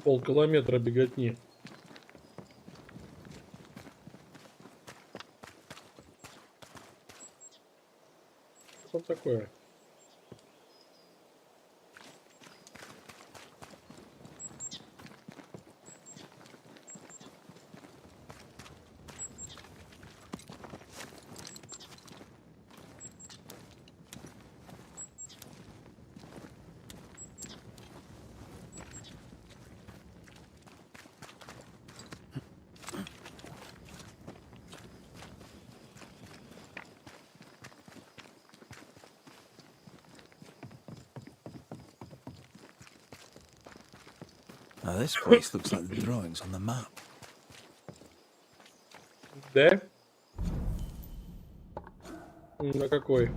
Полкилометра беготни. Что такое? Now this place looks like the drawings on the map. Да? На какой?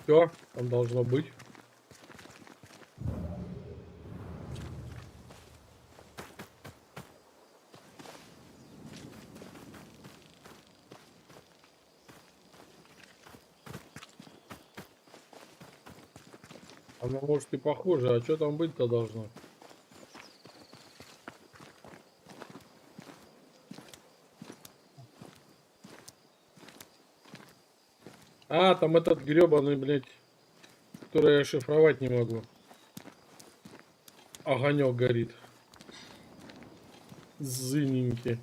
Все, там должно быть. Оно может и похоже, а что там быть-то должно? А, там этот гребаный, блядь, который я шифровать не могу. Огонек горит. Зыненький.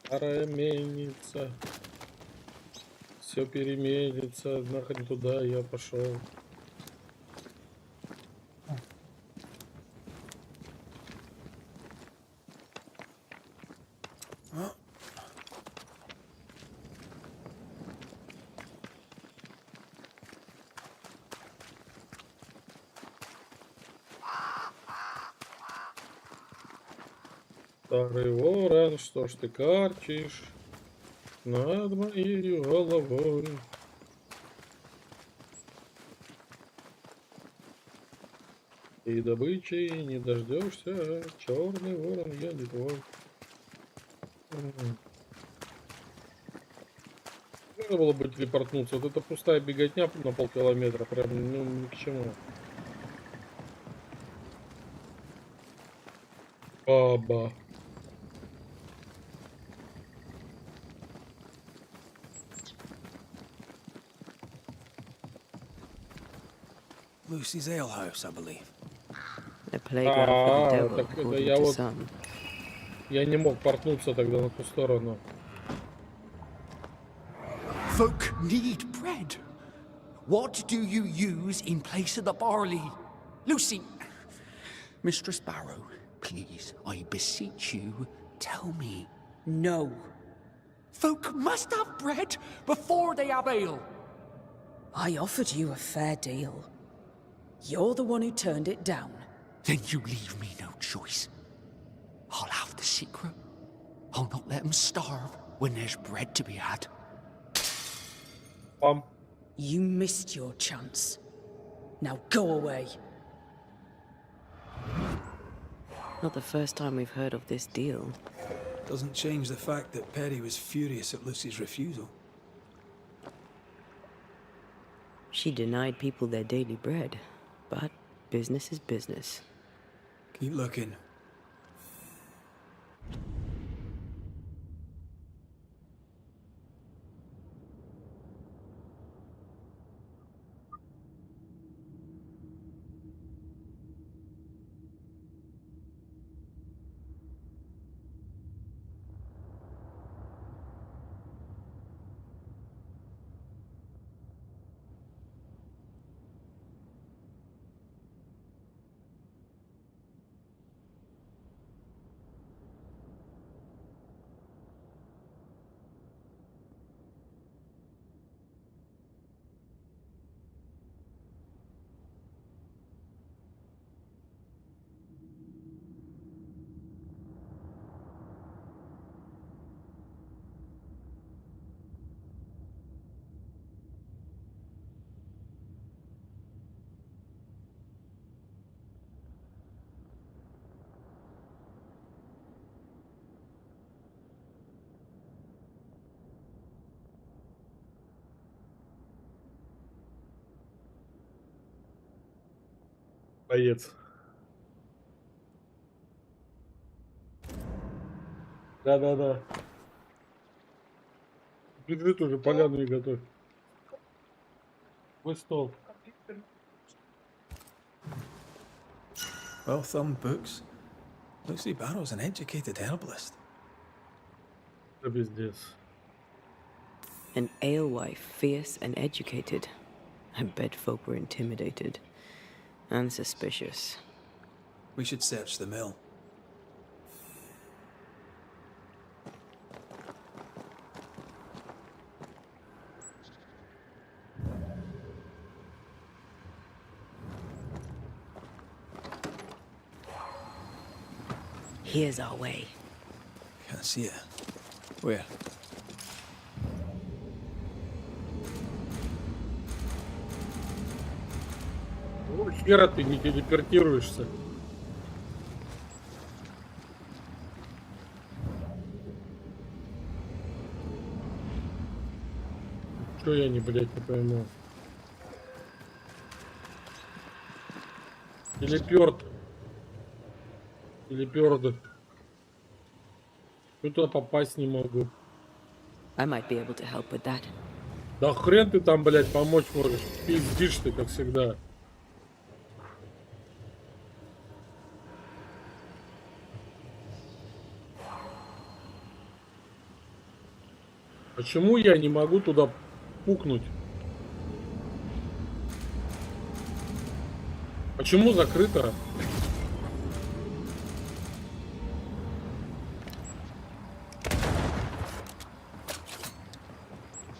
Старая мельница. Все переменится. Нахрен туда я пошел. Старый ворон, что ж ты карчишь над моей головой? И добычи не дождешься, черный ворон, я не твой. Нужно было бы телепортнуться. Вот это пустая беготня на полкилометра, прям ну, ни к чему. Баба. Lucy's ale house, I believe. A playground for the devil, Так это according я to вот, some. я не мог портнуться тогда на ту сторону. Folk need bread. What do you use in place of the barley? Lucy, Mistress Barrow, please, I beseech you, tell me. No. Folk must have bread before they have ale. I offered you a fair deal. You're the one who turned it down. Then you leave me no choice. I'll have the secret. I'll not let them starve when there's bread to be had. Пам. You missed your chance. Now go away. Not the first time we've heard of this deal. Doesn't change the fact that Perry was furious at Lucy's refusal. She denied people their daily bread, but business is business. Keep looking. Боец. Да-да-да. Бежит уже, поляну и готовь. Мой стол. Well thumbed books. Lucy Barrow's an educated herbalist. Да пиздец. An alewife, fierce and educated. I bet folk were intimidated. And suspicious. We should search the mill. Here's our way. Can't see it. Where? Ну, хера ты не телепортируешься. Что я не, блядь, не пойму. Телепёрт. Телепёрды. Туда попасть не могу. I might be able to help with that. Да хрен ты там, блядь, помочь можешь. Пиздишь ты, как всегда. Почему я не могу туда пукнуть? Почему закрыто?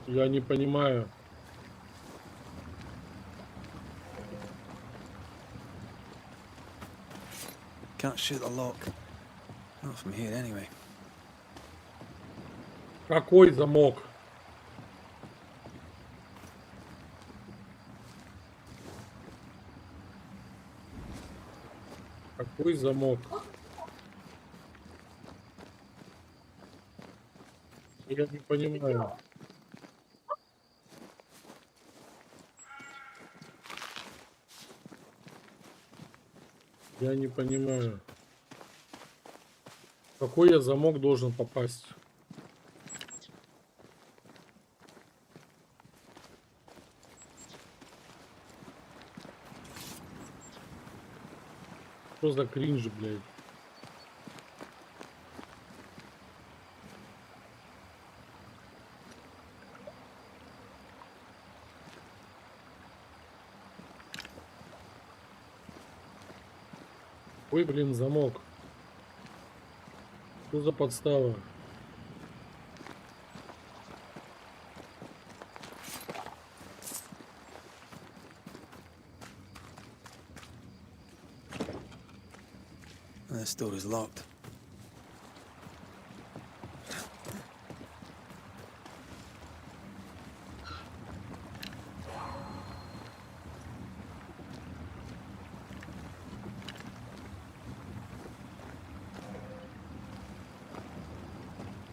Я не понимаю. Can't shoot the lock. Not from here anyway. Какой замок? Какой замок? Я не понимаю. Я не понимаю. Какой я замок должен попасть? Что за кринж, блядь? Ой, блин, замок. Что за подстава? This door is locked.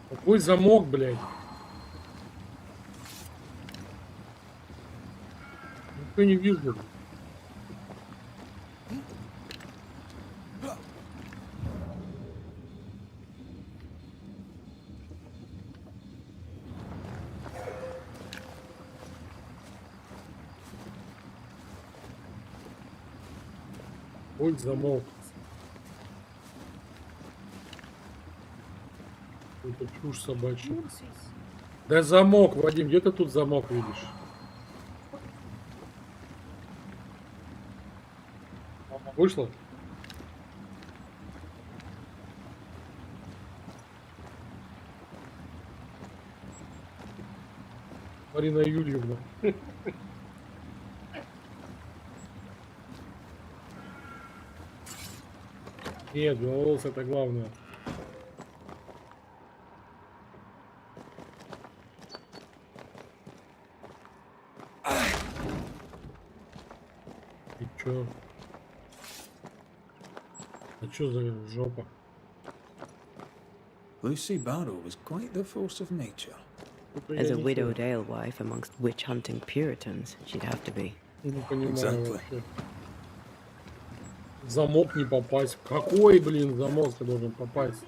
Какой замок, блядь? Никто не вижу. Ой, замок. Это чушь собачья. Да замок, Вадим, где ты тут замок видишь? Вышло? Марина Юрьевна. Нет, голос это главное. И чё? А чё за жопа? Lucy Barrow was quite the force of nature. As a widowed alewife amongst witch-hunting Puritans, she'd have to be. Не понимаю Exactly. вообще. Замок не попасть. Какой, блин, замок ты должен попасть?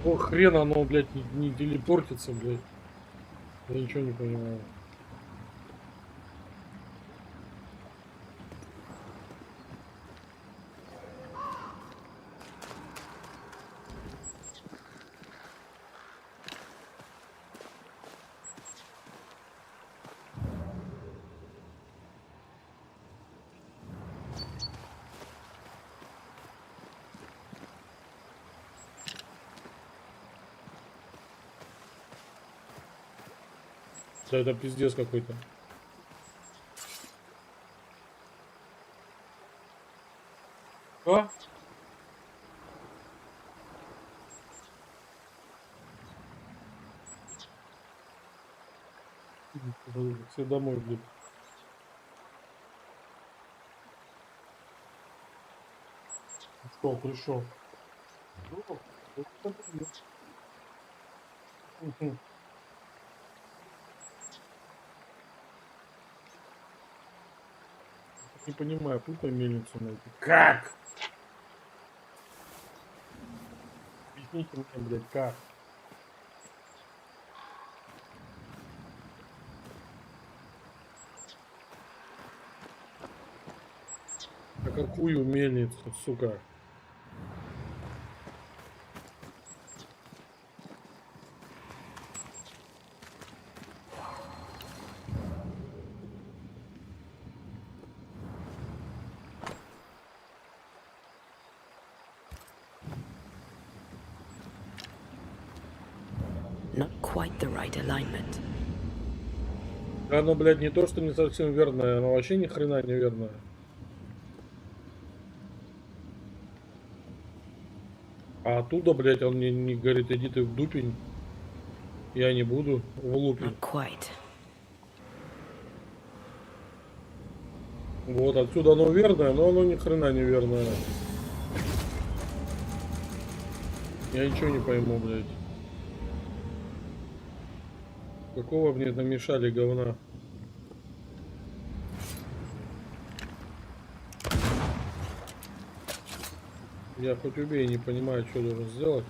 О, хрен оно, блядь, не телепортится, блядь. Я ничего не понимаю. Да это пиздец какой-то. А? Все домой, блядь. Что, пришел? Не понимаю, тут мельницу найти. Как? Объясните мне, блядь, как? А какую мельницу, сука? Not quite the right alignment. Оно, блядь, не то, что не совсем верное, оно вообще ни хрена не верное. А оттуда, блядь, он мне не говорит, иди ты в дупень. Я не буду в лупень. Not quite. Вот отсюда оно верное, но оно ни хрена не верное. Я ничего не пойму, блядь. Какого мне намешали говна? Я хоть убей, не понимаю, что должен сделать.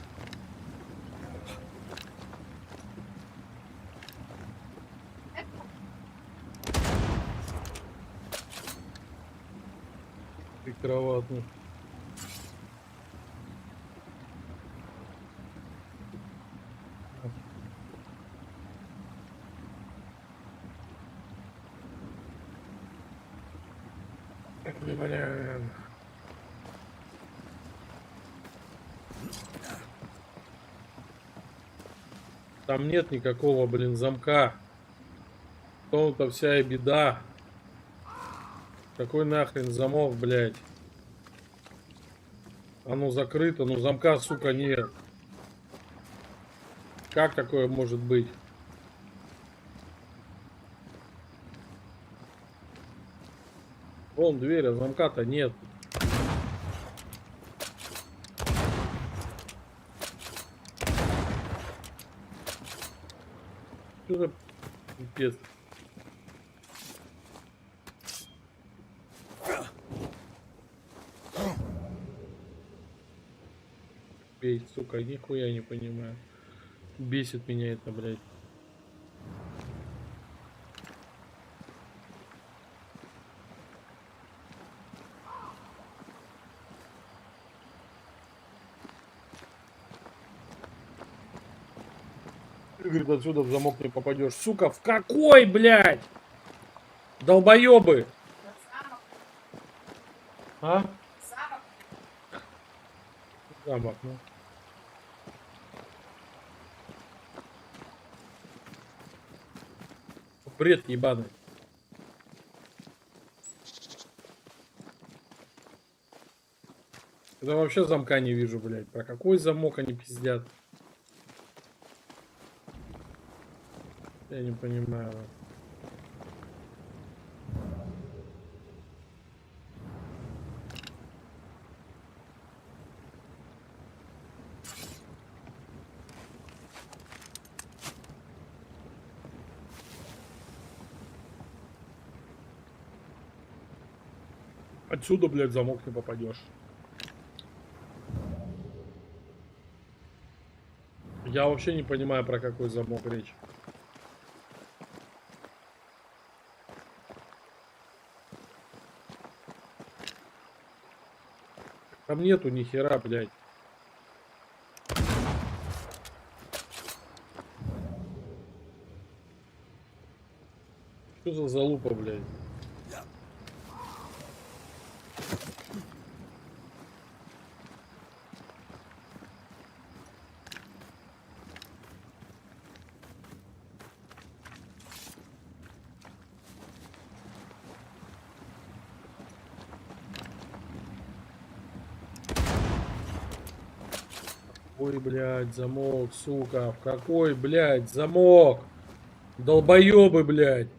Ты кроватный. Блин. Там нет никакого, блин, замка. В том-то вся и беда. Какой нахрен замок, блядь? Оно закрыто, но замка, сука, нет. Как такое может быть? Вон дверь, а замка-то нет. Что за пипец? Бей, сука, нихуя не понимаю. Бесит меня это, блядь. Ты, говорит, отсюда в замок не попадешь. Сука, в какой, блядь? Долбоебы! А? Замок, ну. Бред ебаный. Я вообще замка не вижу, блядь. Про какой замок они пиздят? Я не понимаю. Отсюда, блядь, замок не попадешь. Я вообще не понимаю, про какой замок речь. Там нету ни хера, блядь. Что за залупа, блядь? Ой, блядь, замок, сука. В какой, блядь, замок? Долбоебы, блядь.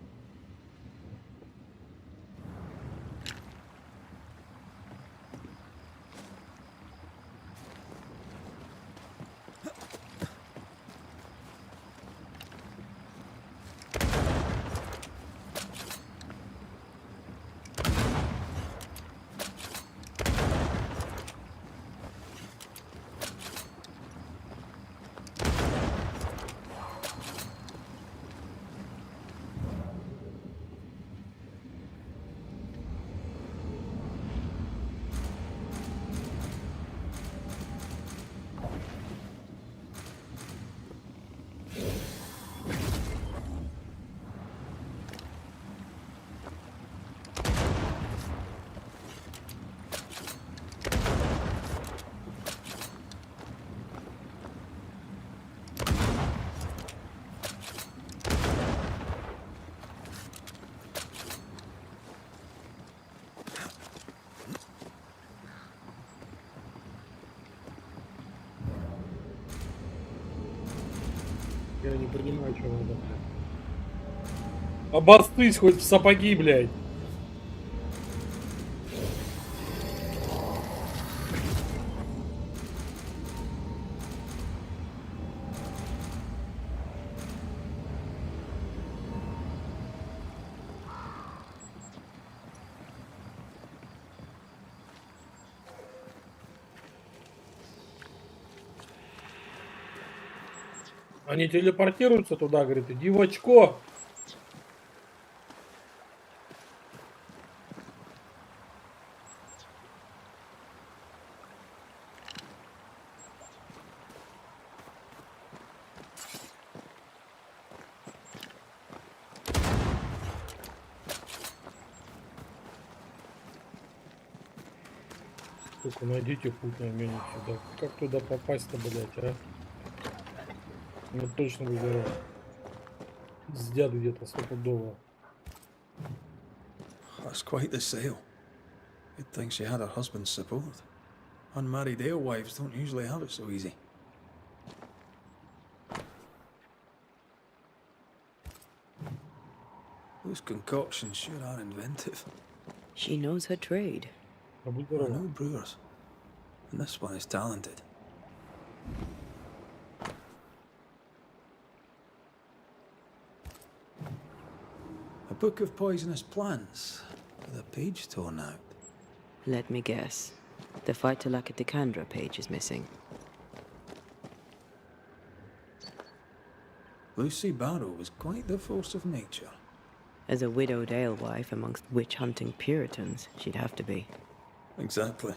Я не понимаю, что надо. Обостыть хоть в сапоги, блядь. Они телепортируются туда, говорит, иди в очко. Только найдите путь на меня сюда. Как туда попасть-то, блять, а? Ну точно выберу. Сдят где-то $100. That's quite the sale. Good thing she had her husband's support. Unmarried alewives don't usually have it so easy. Those concoctions sure are inventive. She knows her trade. Забудь There are дорогу. no brewers, and this one is talented. A book of poisonous plants with a page torn out. Let me guess. The Phytolacticandra page is missing. Lucy Barrow was quite the force of nature. As a widowed alewife amongst witch-hunting Puritans, she'd have to be. Exactly.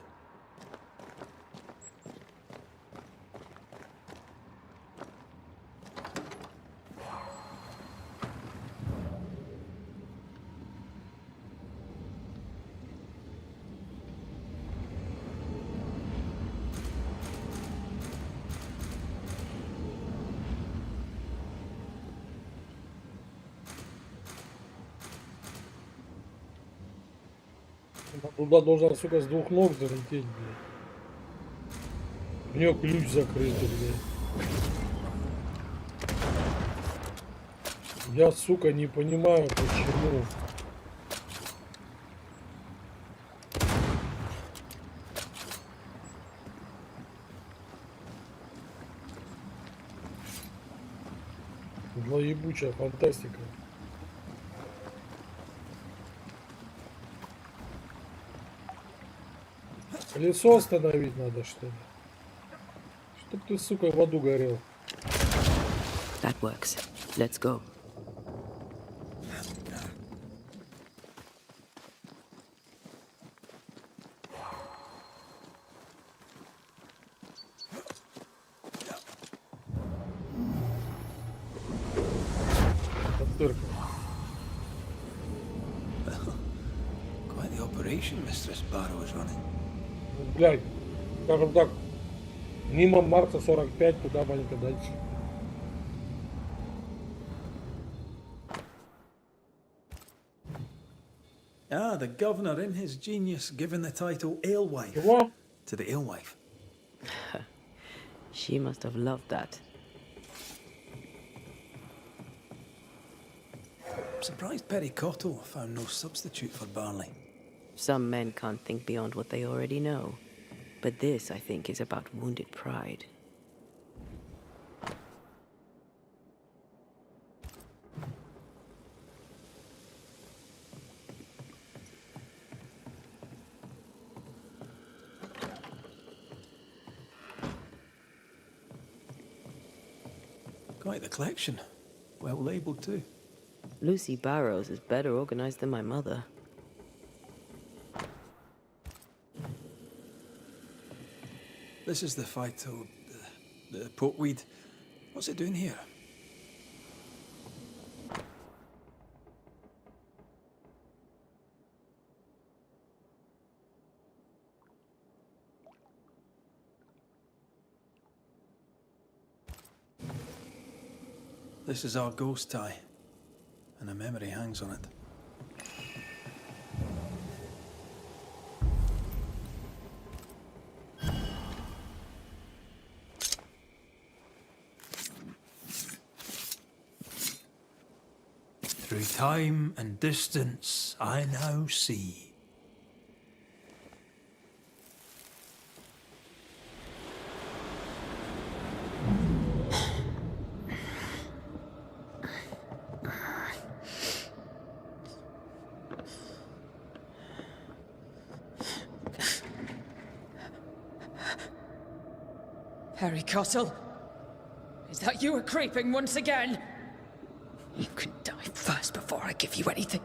Туда должна, сука, с 2 ног залететь, блядь. У нее ключ закрытый, блядь. Я, сука, не понимаю, почему. Ебучая фантастика. Колесо остановить надо, что ли? Чтоб ты, сука, в аду горел. That works. Let's go. Подтырка. Quite the operation Mistress Barrow is running. Блядь, скажем так, мимо Марса 45, туда маленько дальше. Ah, the governor in his genius given the title Alewife Чего? to the alewife. She must have loved that. I'm surprised Perry Cottle found no substitute for barley. Some men can't think beyond what they already know. But this, I think, is about wounded pride. Quite the collection. Well labelled too. Lucy Barrows is better organized than my mother. This is the phyto... the portweed. What's it doing here? This is our ghost tie, and a memory hangs on it. Through time and distance, I now see. Perry Cottle? Is that you are creeping once again? You can die first before I give you anything.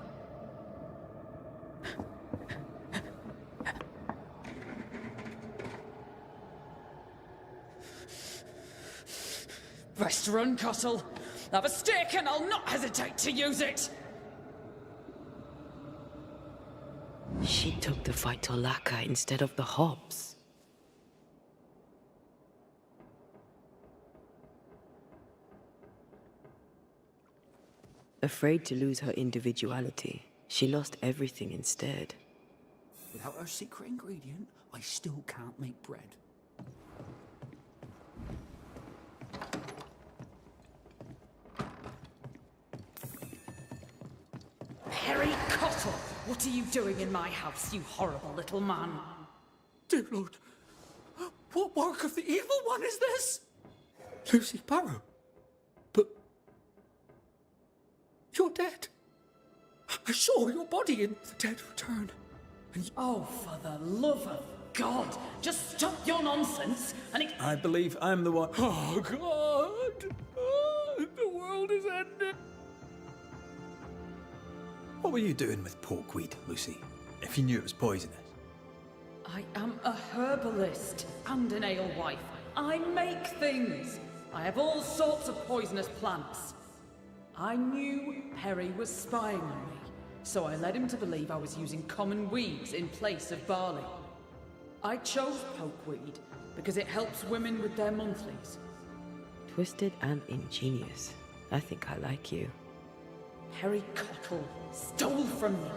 Best run, Cottle. Have a stick and I'll not hesitate to use it. She took the fight to Laka instead of the Hobbs. Afraid to lose her individuality, she lost everything instead. Without her secret ingredient, I still can't make bread. Harry Cottle, what are you doing in my house, you horrible little man? Dear Lord, what work of the evil one is this? Lucy Barrow. But you're dead. I saw your body in the dead return. And Oh, for the love of God, just stop your nonsense and I believe I'm the one. oh God, the world is ending. What were you doing with porkweed, Lucy? If you knew it was poisonous. I am a herbalist and an alewife. I make things. I have all sorts of poisonous plants. I knew Perry was spying on me, so I led him to believe I was using common weeds in place of barley. I chose pokeweed because it helps women with their monthlies. Twisted and ingenious. I think I like you. Perry Cottle stole from me.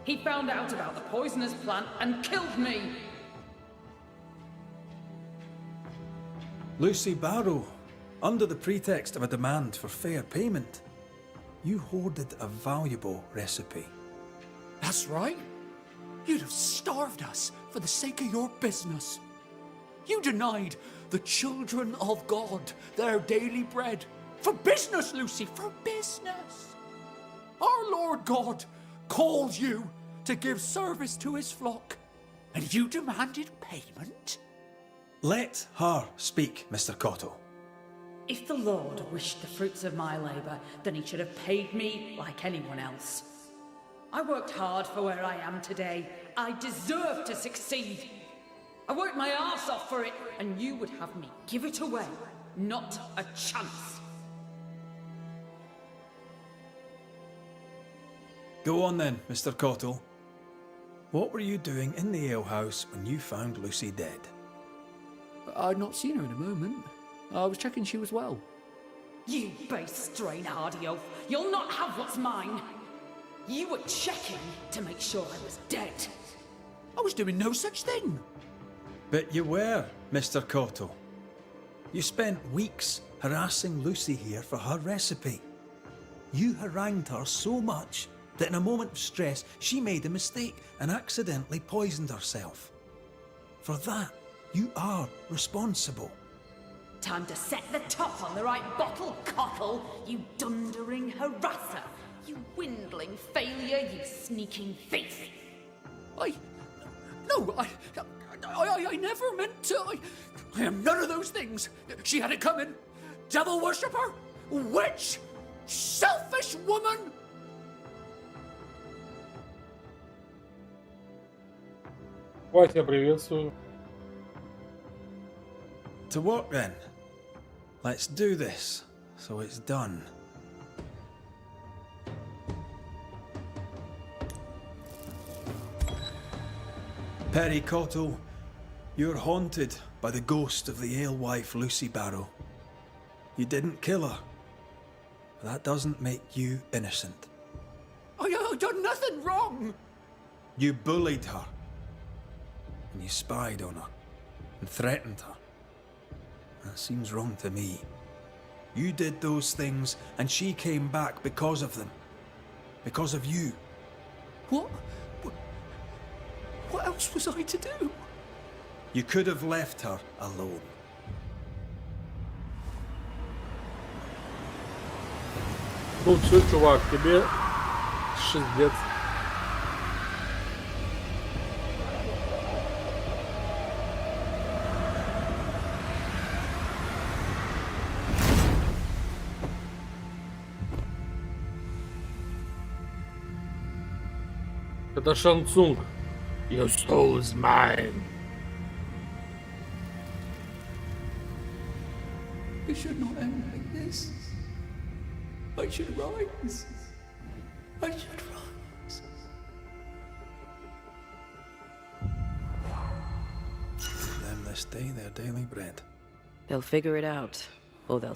He found out about the poisonous plant and killed me. Lucy Barrow, under the pretext of a demand for fair payment, you hoarded a valuable recipe. That's right. You'd have starved us for the sake of your business. You denied the children of God their daily bread. For business, Lucy, for business. Our Lord God called you to give service to his flock, and you demanded payment? Let her speak, Mr. Cottle. If the Lord wished the fruits of my labour, then he should have paid me like anyone else. I worked hard for where I am today. I deserve to succeed. I worked my arse off for it, and you would have me give it away. Not a chance. Go on then, Mr. Cottle. What were you doing in the alehouse when you found Lucy dead? I'd not seen her in a moment. I was checking she was well. You base strain hardy oaf. You'll not have what's mine. You were checking to make sure I was dead. I was doing no such thing. But you were, Mr. Cottle. You spent weeks harassing Lucy here for her recipe. You harangued her so much that in a moment of stress, she made a mistake and accidentally poisoned herself. For that, you are responsible. Time to set the top on the right bottle, Cottle, you dundering harasser. You dwindling failure, you sneaking thief. I never meant to. I am none of those things. She had it coming. Devil worshipper, witch, selfish woman. Вать, я приветствую. To work then. Let's do this, so it's done. Perry Cottle, you're haunted by the ghost of the alewife Lucy Barrow. You didn't kill her. That doesn't make you innocent. I done nothing wrong. You bullied her. And you spied on her. And threatened her. That seems wrong to me. You did those things, and she came back because of them. Because of you. What else was I to do? You could have left her alone. Ну все, чувак, тебе 60. Это Шансунг. Your soul is mine. It should not end like this. I should rise. I should rise. Them this day their daily bread. They'll figure it out, or they'll.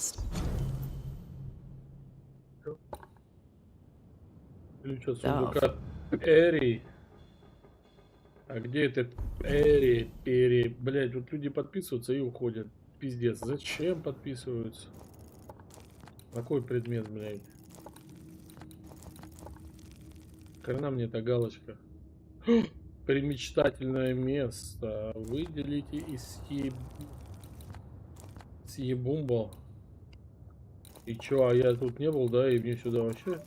Ключ от сундука. Эри. А где этот Эри? Эри. Блять, вот люди подписываются и уходят. Пиздец. Зачем подписываются? Какой предмет, блядь? Хрена мне эта галочка. Примечтательное место. Выделите из Съебумбал. И чё, а я тут не был, да? И мне сюда вообще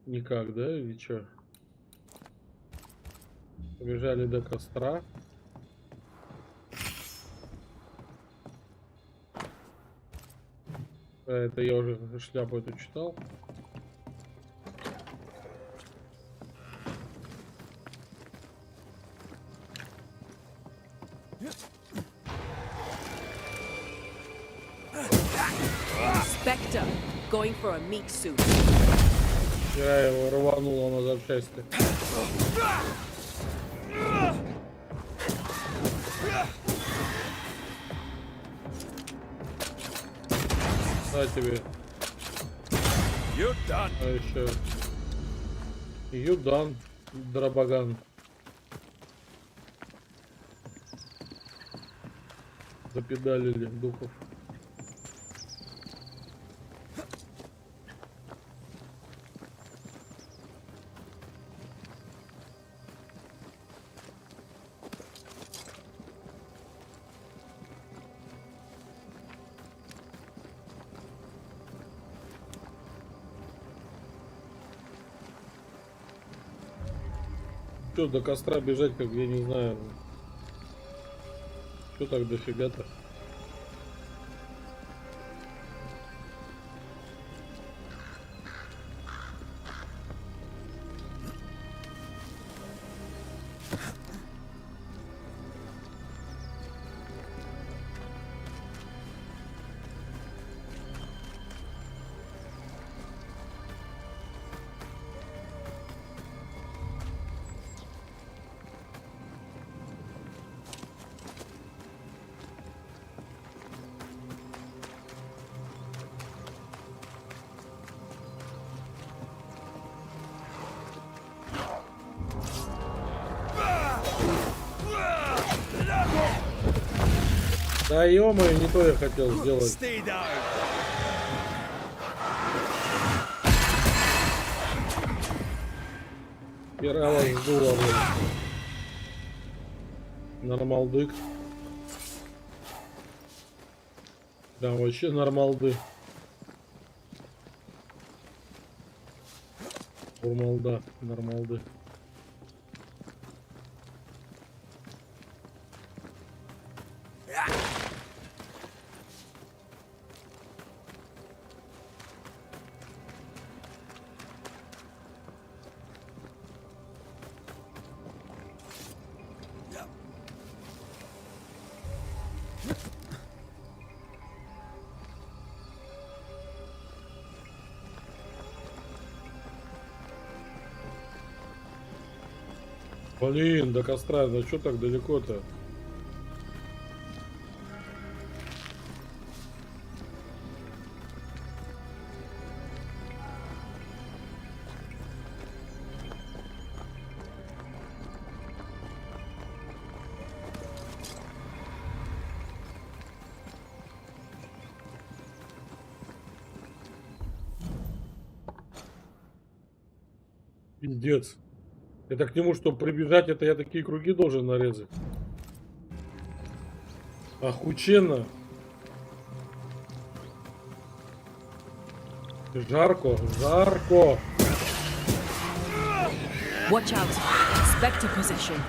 никак, да? Или чё? Побежали до костра. А, это я уже шляпу эту читал. Spectre, going for a meat suit. Я его рванула на запчасти. На тебе. А еще. Юдан. Драбаган. Запедалили духов. Что, до костра бежать, как я не знаю. Что так дофига-то? Да ё-моё, не то я хотел сделать. Первый раз сдуло, блин. Нормалдык. Да, вообще нормалды. Нормалда, нормалды. Блин, до костра, да что так далеко-то? Пиздец. Это к нему, чтобы прибежать, это я такие круги должен нарезать. Охуенно. Жарко, жарко. Watch out. Spectre position.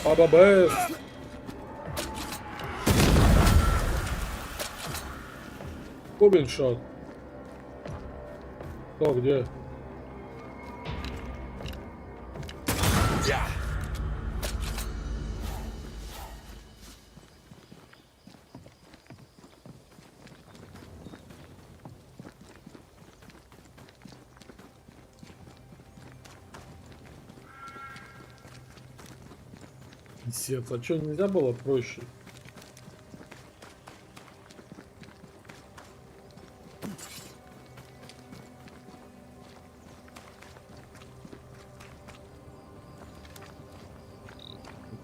Баба Бэс. Кобин шот. Кто, где? Пиздец, а что, нельзя было проще?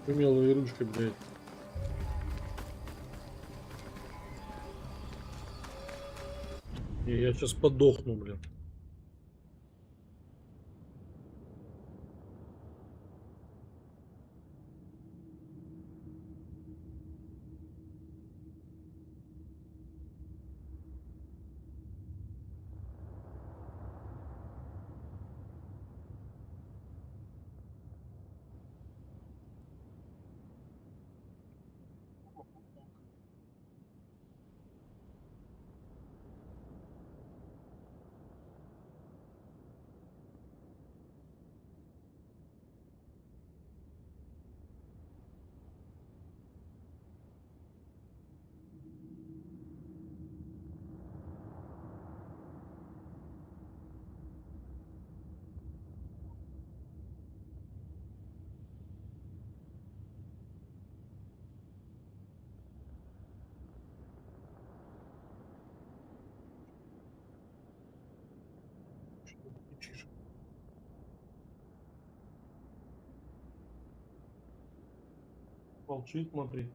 Умелой ручкой, блядь. Не, я сейчас подохну, блядь. Молчи, смотри.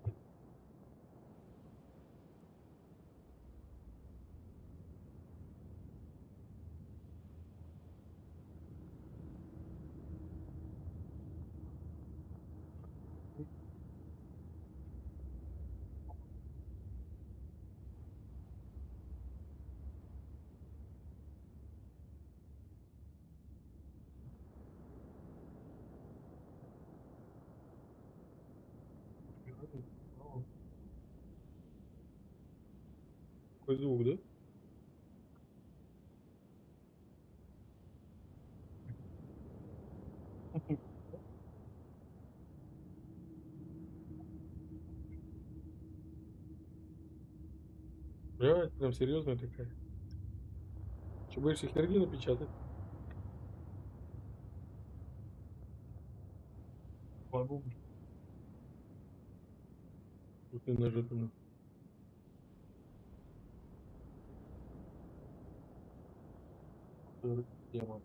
Какой звук, да? Да, прям серьезная такая. Че, больше херни напечатать? Могу. Тут не нажать на тема.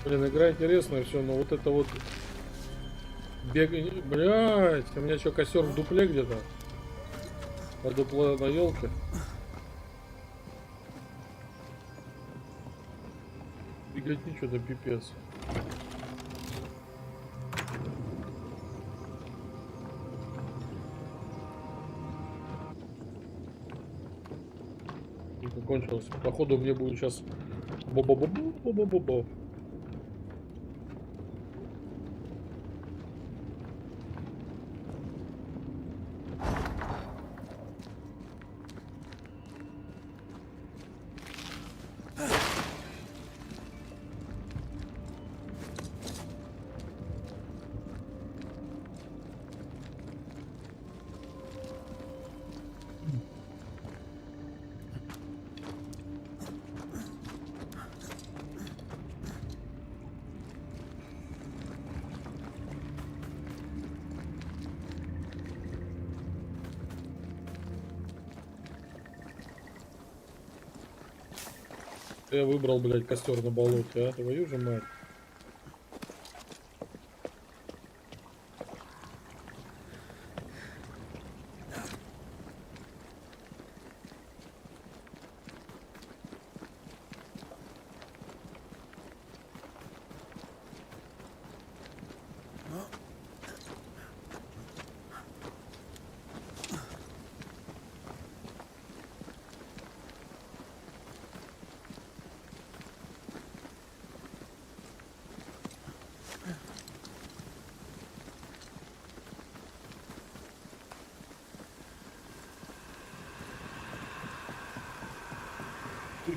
Блин, игра интересная, все, но вот это вот бегание, блять, у меня что, костер в дупле где-то? А дупло на елке. Беготни что-то пипец. И закончилось. Походу мне будет сейчас бо-бо-бо-бо-бо-бо-бо. Я выбрал, блядь, костер на болоте, а? Твою же мать.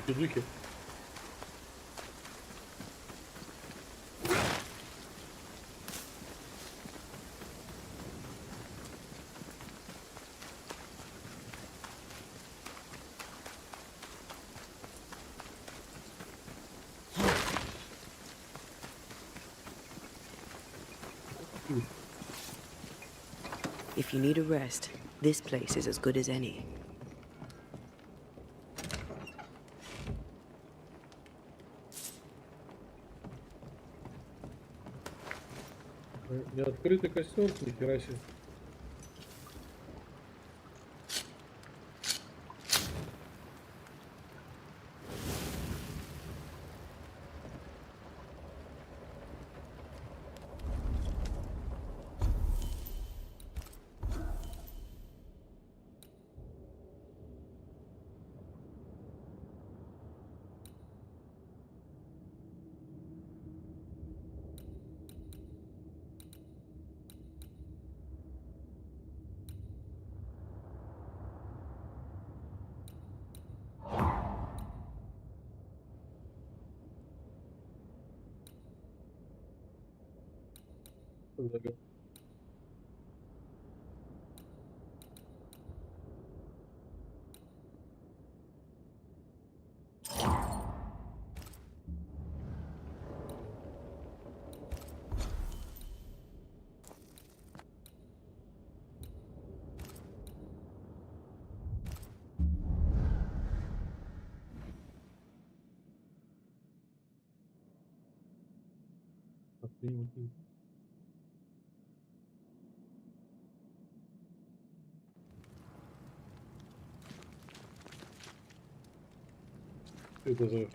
Духи. If you need a rest, this place is as good as any. Не открытый костер, ни хера себе. Что это за...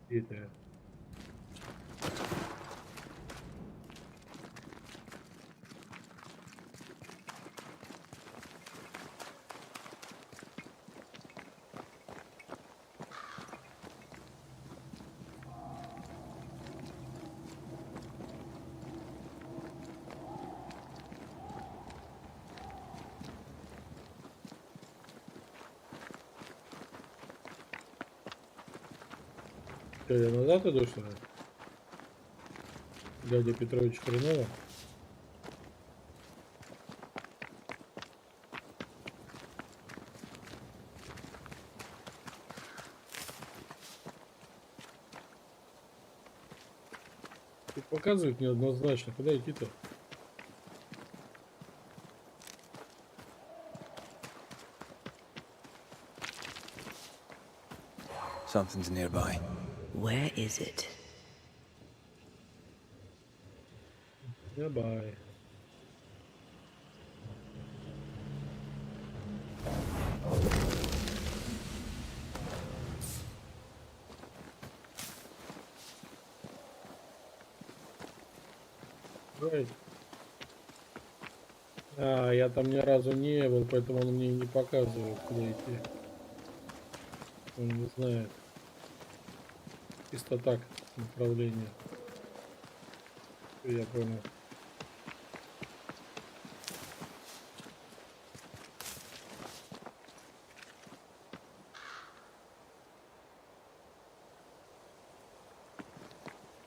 Это... Что, я назад иду, что ли? Дядя Петрович Хренова. Тут показывает неоднозначно, куда идти-то? Something's nearby. Where is it? Bye. Right. А, я там ни разу не был, поэтому он мне не показывает, куда идти. Он не знает. Чисто так, направление. Я понял.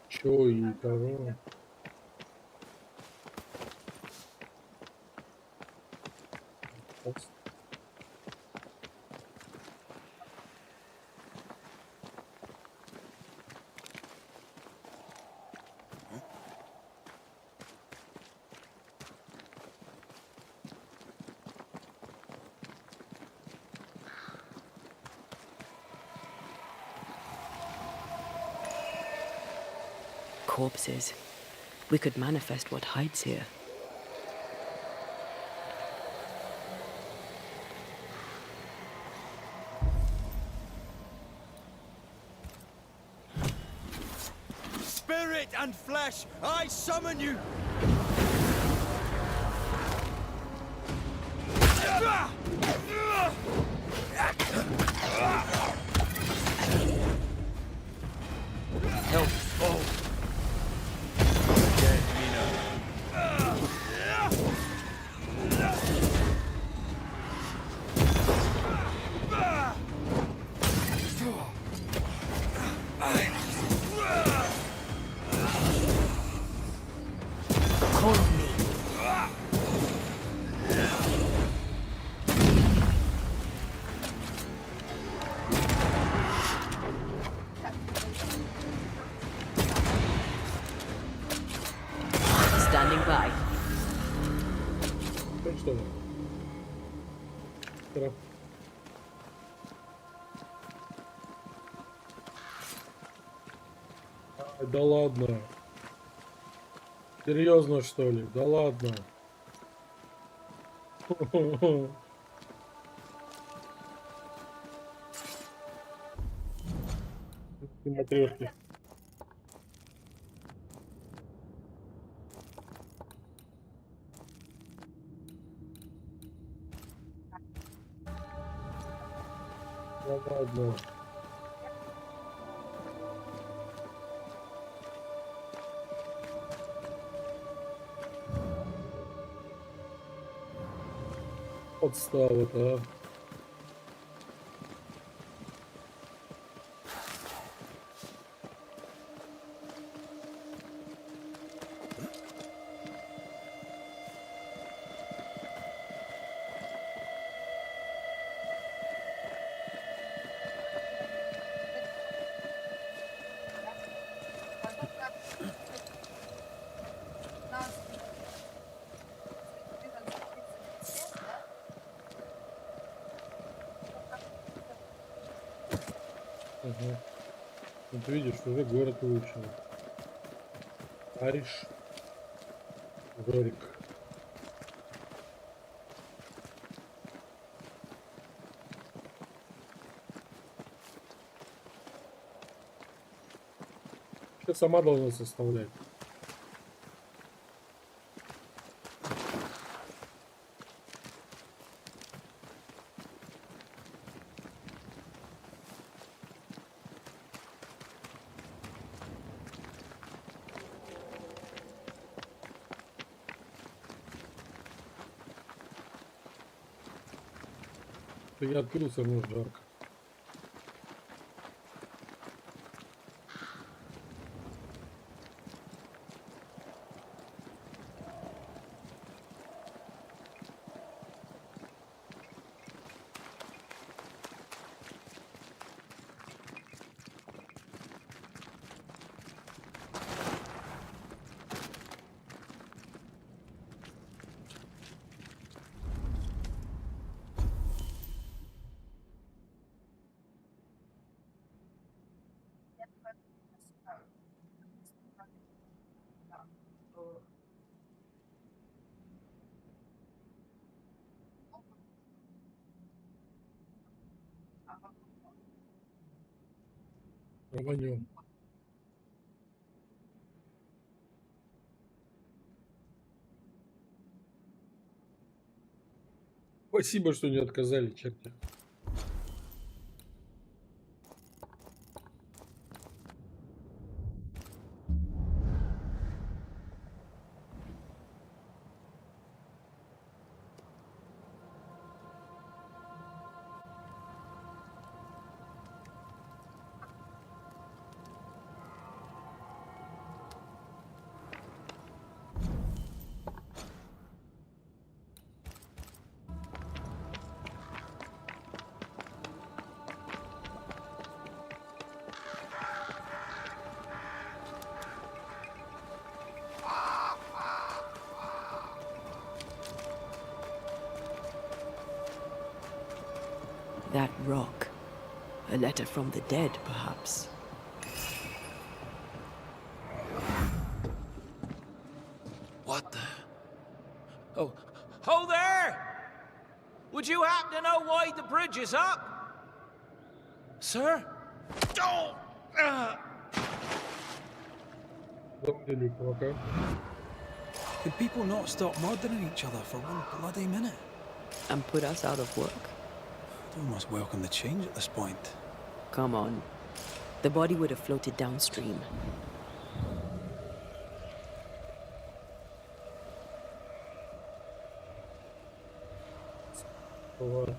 Чё и кого? Corpses. We could manifest what hides here. Spirit and flesh, I summon you! Help fall. Get me now. быстро. Ай, да ладно. Серьезно, что ли? Да ладно. Матрешки. Да ладно. Подстава-то, а. Ага. Вот видишь, уже город выучил. Ариш. Горик. Что сама должна составлять? Я открылся, может, жарко. Рванем. Спасибо, что не отказали, черти. That rock. A letter from the dead, perhaps. What the? Oh, ho there! Would you happen to know why the bridge is up? Sir? Oh! Could people not stop murdering each other for one bloody minute? And put us out of work? I'd almost welcome the change at this point. Come on. The body would have floated downstream. Бывает.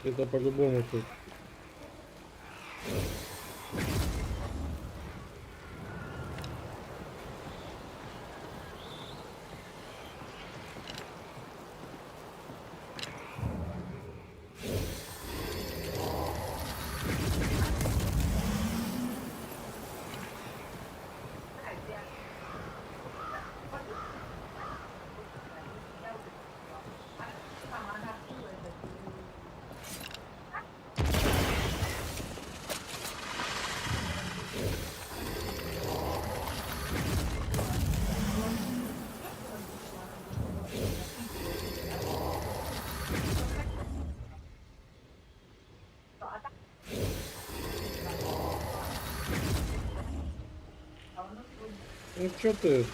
Это по-любому тут. Ну чё ты?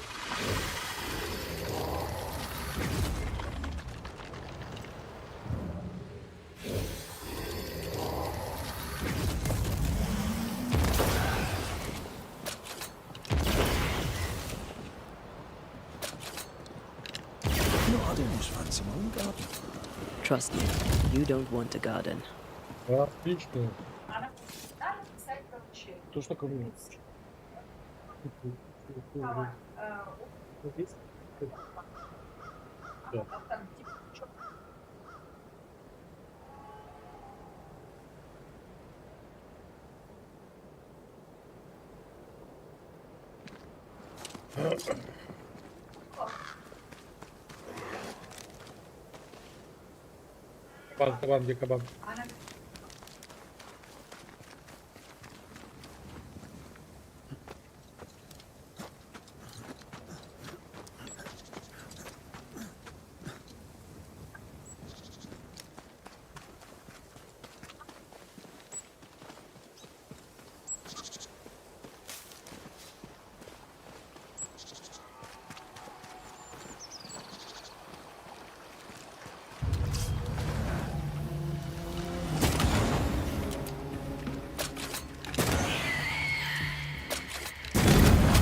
No, I don't just fancy my own garden. Trust me, you don't want a garden. Отлично. То что такое? Да. Кабан, где кабан?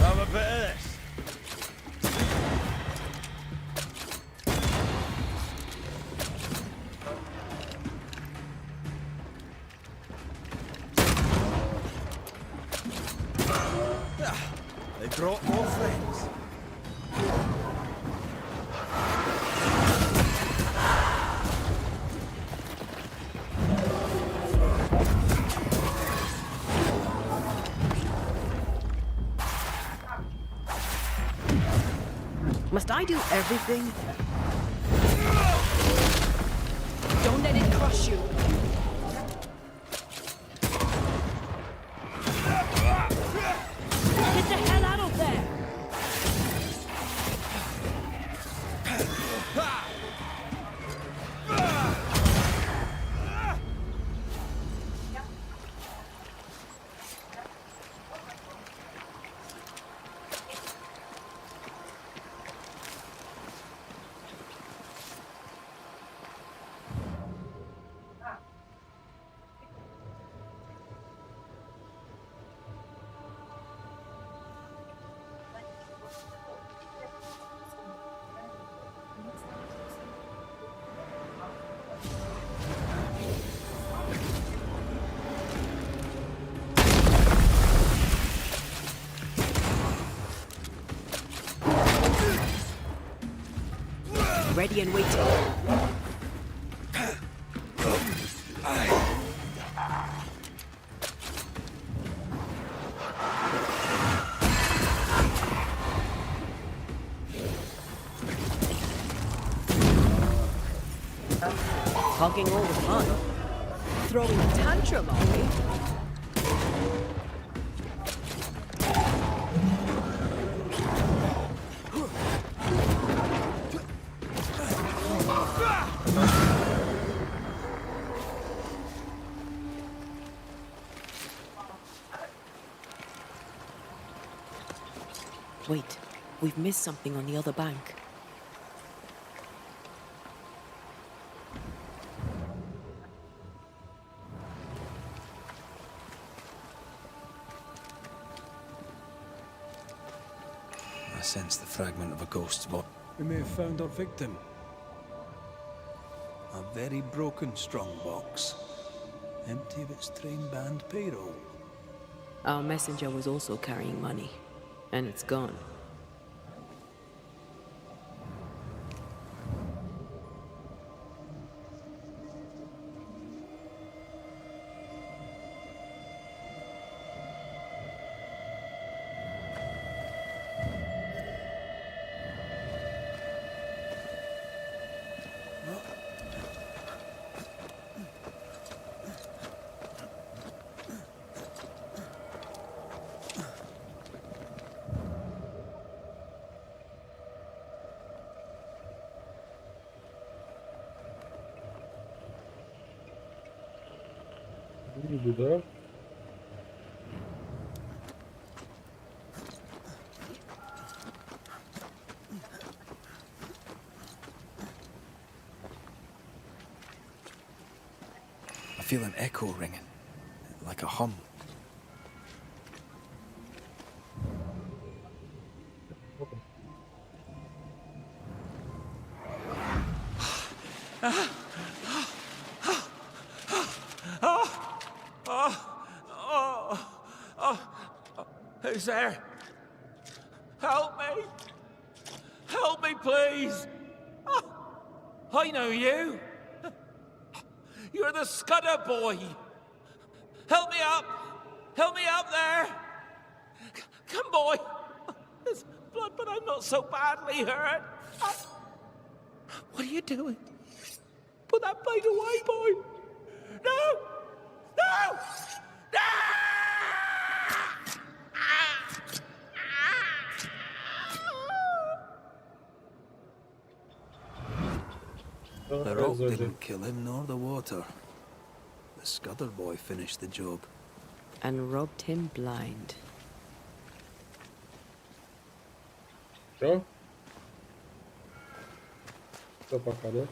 Have a bit of this. They brought more friends. Must I do everything? Don't let it crush you. Get the hell out of there! Ready and waiting. Hogging all the fun. Throwing a tantrum, are we? Wait, we've missed something on the other bank. I sense the fragment of a ghost's body. We may have found our victim. A very broken strongbox. Empty of its train band payroll. Our messenger was also carrying money, and it's gone. Виду, да? feel an echo ringing, like a hum. Who's there? Help me! Help me, please! Oh, I know you! You're the Scudder boy! Help me up! Help me up there! Come, boy! There's blood, but I'm not so badly hurt. What are you doing? Put that blade away, boy! No! No! No! The rock didn't kill him, nor the water. The Scudder boy finished the job. And robbed him blind. Все? Все, пока, да?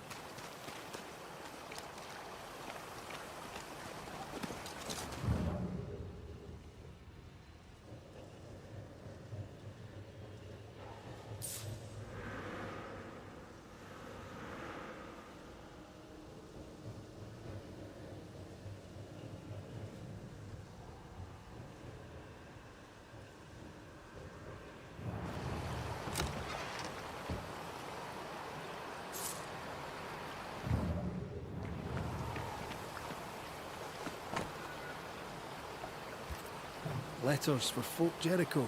Letters for Folk Jericho.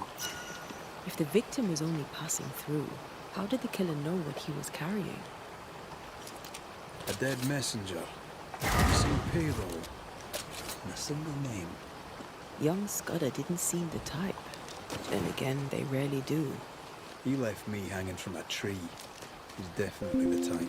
If the victim was only passing through, how did the killer know what he was carrying? A dead messenger. Missing payroll. And a single name. Young Scudder didn't seem the type. Then again, they rarely do. He left me hanging from a tree. He's definitely the type.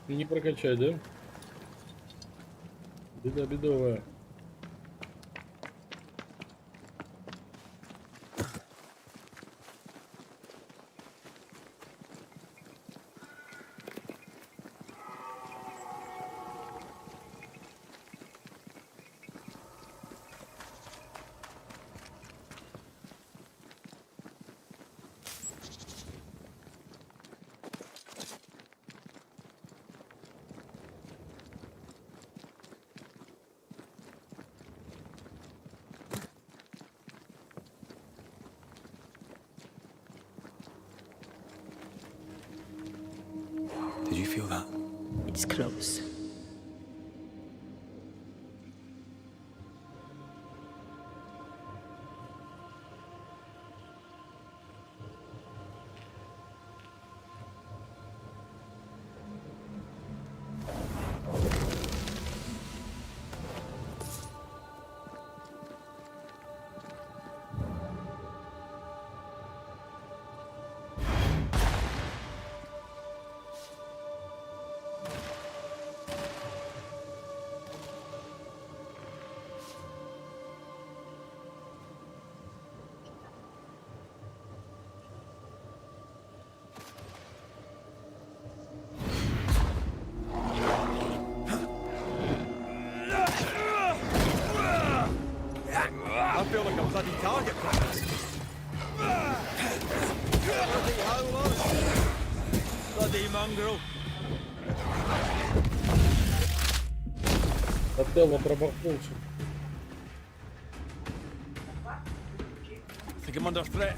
Не прокачать, да? Беда бедовая. Did you feel that? It's close. I feel like a bloody target practice. Bloody howler. Bloody mongrel. Отелло промахнулся. I think I'm under threat.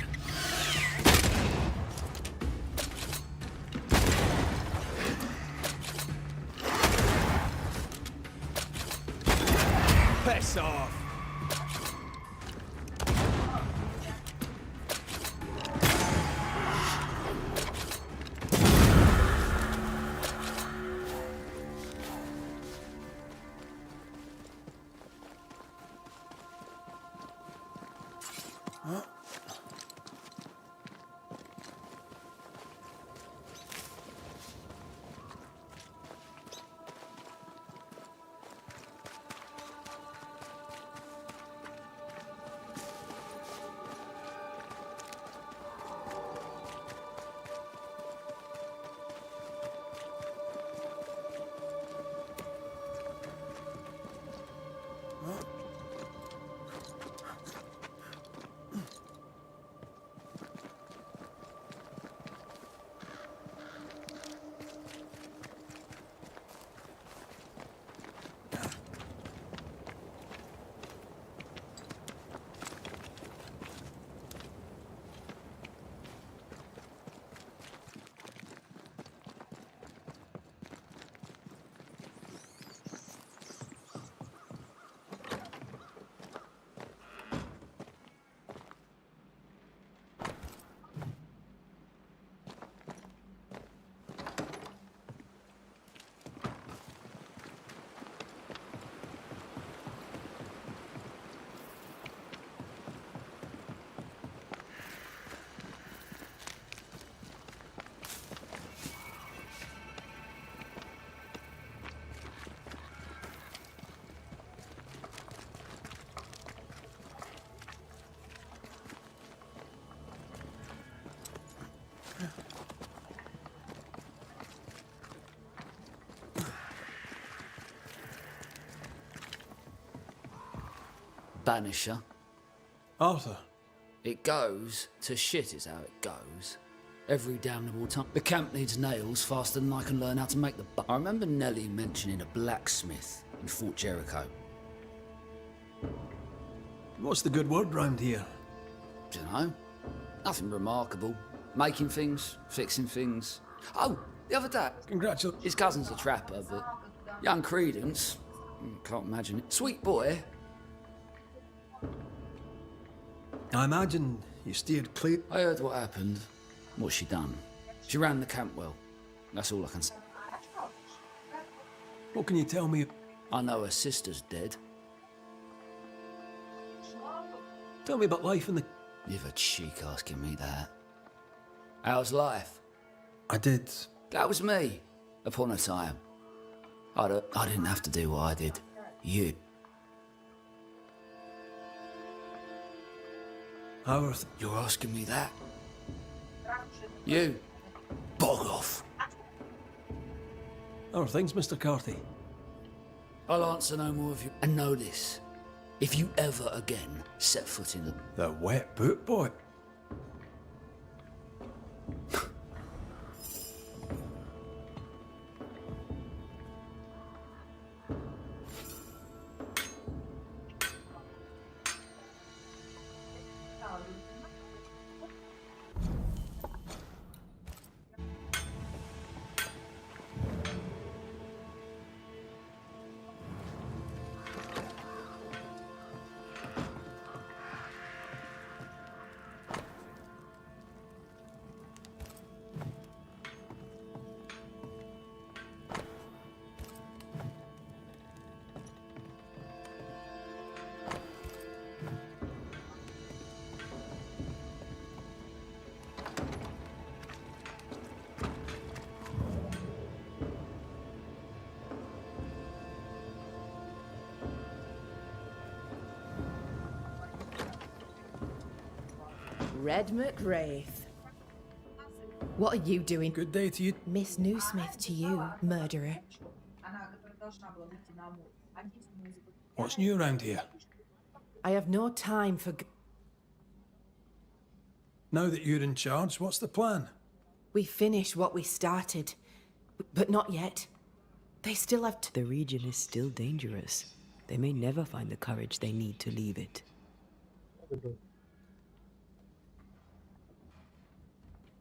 Piss off! Banisher. Arthur. It goes to shit is how it goes. Every damnable time. The camp needs nails faster than I can learn how to make the I remember Nellie mentioning a blacksmith in Fort Jericho. What's the good word round here? Dunno. Nothing remarkable. Making things, fixing things. Oh, the other day. Congratulations. His cousin's a trapper, but young Credence. Can't imagine it. Sweet boy. I imagine you steered clear. I heard what happened. What she done. She ran the camp well. That's all I can say. What can you tell me? I know her sister's dead. Tell me about life in the... You've a cheek asking me that. How's life? I did. That was me, upon a time. I didn't have to do what I did. You. How are You're asking me that? You. Bog off. how are things, Mr. Carthy? I'll answer no more of you. And know this. If you ever again set foot in The wet boot boy. Red McWraith. What are you doing? Good day to you. Miss Newsmith to you, murderer. What's new around here? I have no time for... Now that you're in charge, what's the plan? We finish what we started, but not yet. They still have to... The region is still dangerous. They may never find the courage they need to leave it.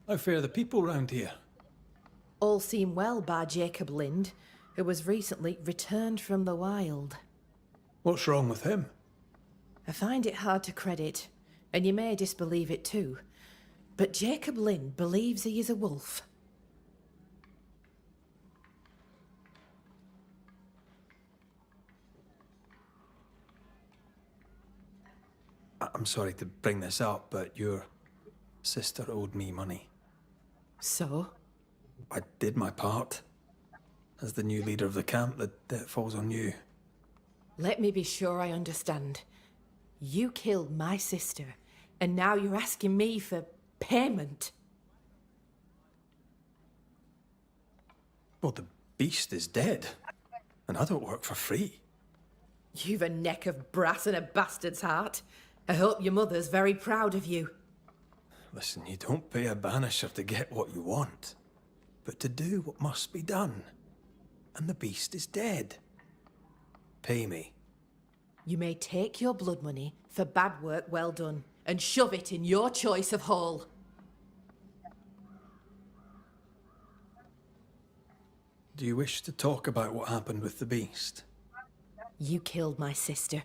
How fare the people round here? All seem well by Jacob Lind, who was recently returned from the wild. What's wrong with him? I find it hard to credit, and you may disbelieve it too, but Jacob Lynn believes he is a wolf. I'm sorry to bring this up, but your sister owed me money. So? I did my part. As the new leader of the camp, the debt falls on you. Let me be sure I understand. You killed my sister, and now you're asking me for payment. Well, the beast is dead, and I don't work for free. You've a neck of brass and a bastard's heart. I hope your mother's very proud of you. Listen, you don't pay a banisher to get what you want, but to do what must be done. And the beast is dead. Pay me. You may take your blood money for bad work well done and shove it in your choice of hole. Do you wish to talk about what happened with the beast? You killed my sister.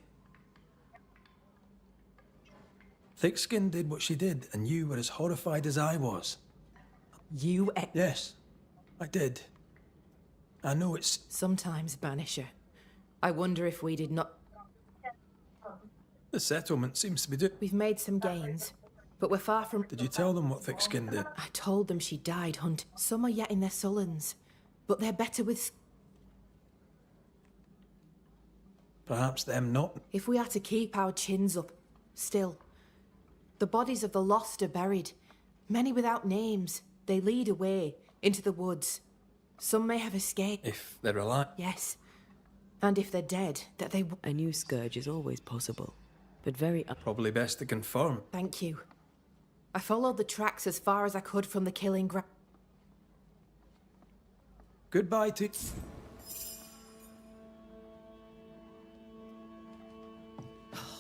Thickskin did what she did, and you were as horrified as I was. You Yes, I did. I know it's... Sometimes, Banisher. I wonder if we did not... The settlement seems to be doing... We've made some gains, but we're far from... Did you tell them what Thickskin did? I told them she died, Hunt. Some are yet in their sullens, but they're better with... Perhaps them not. If we are to keep our chins up, still. The bodies of the lost are buried. Many without names. They lead away, into the woods. Some may have escaped. If they're alive. Yes. And if they're dead, that they... A new scourge is always possible, but very... Probably best to confirm. Thank you. I followed the tracks as far as I could from the killing ground. Goodbye to...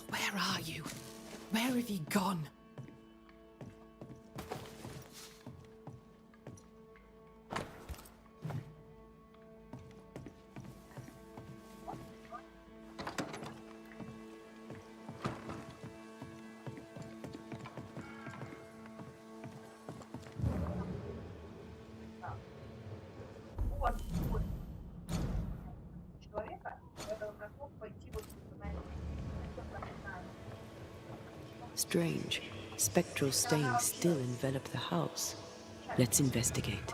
Where are you? Where have you gone? Strange. Spectral stains still envelop the house. Let's investigate.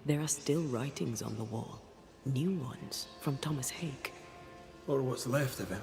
There are still writings on the wall. New ones from Thomas Hake. Or what's left of him.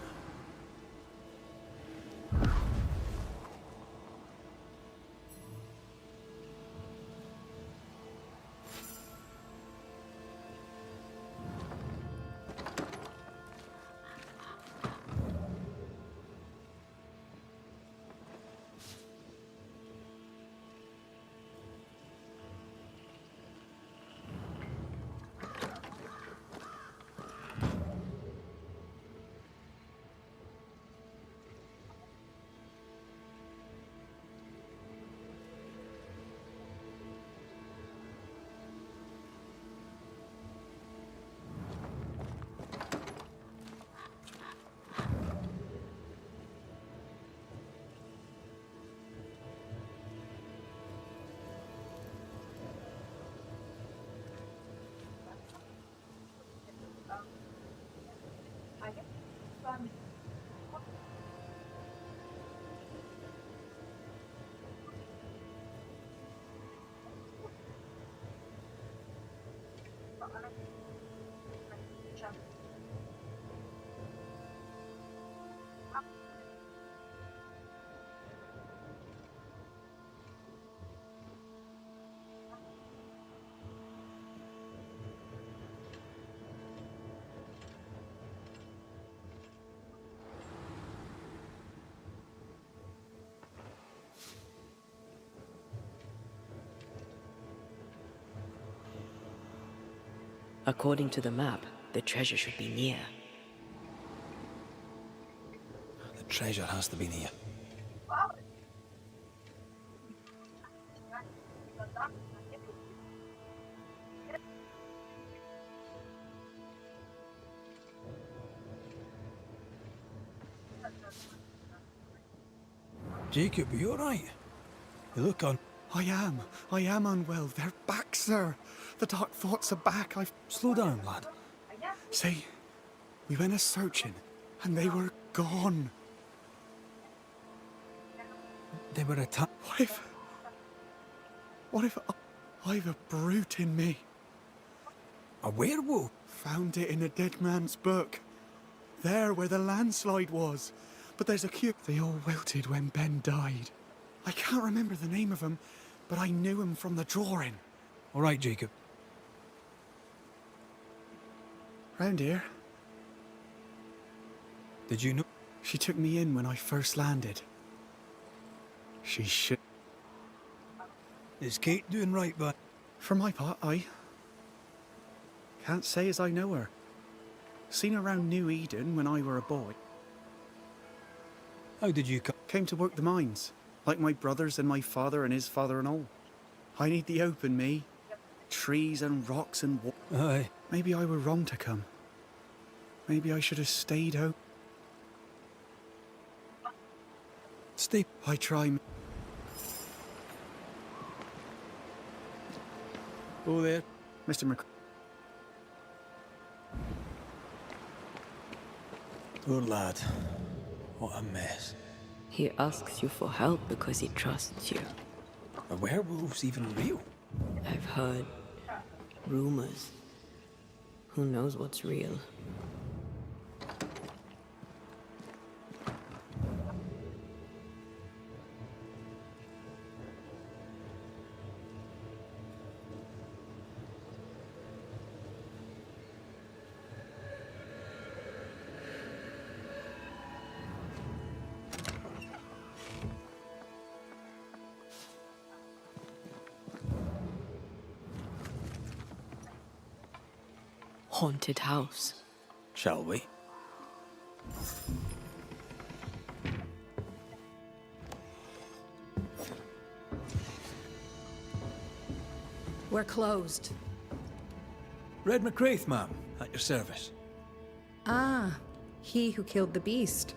According to the map, the treasure should be near. The treasure has to be near. Jacob, are you alright? You look on. I am unwell. They're back, sir. The dark thoughts are back. Slow down, lad. See, we went a-searching, and they were gone. They were attacked. What if I've a brute in me? A werewolf? Found it in a dead man's book. There where the landslide was. But there's a cure. They all wilted when Ben died. I can't remember the name of him, but I knew him from the drawing. Alright, Jacob. Round here. Did you know? She took me in when I first landed. She should. Is Kate doing right, but For my part, I can't say as I know her. Seen her around New Eden when I were a boy. how did you come? Came to work the mines, like my brothers and my father and his father and all. I need the open, me. Trees and rocks and Aye. Maybe I were wrong to come. Maybe I should have stayed home. Stay. I try. Oh, there. Mr. Mc... Poor lad. What a mess. He asks you for help because he trusts you. Are werewolves even real? I've heard rumors. Who knows what's real? Haunted house. Shall we? We're closed. Red McCraith, ma'am, at your service. Ah, he who killed the beast.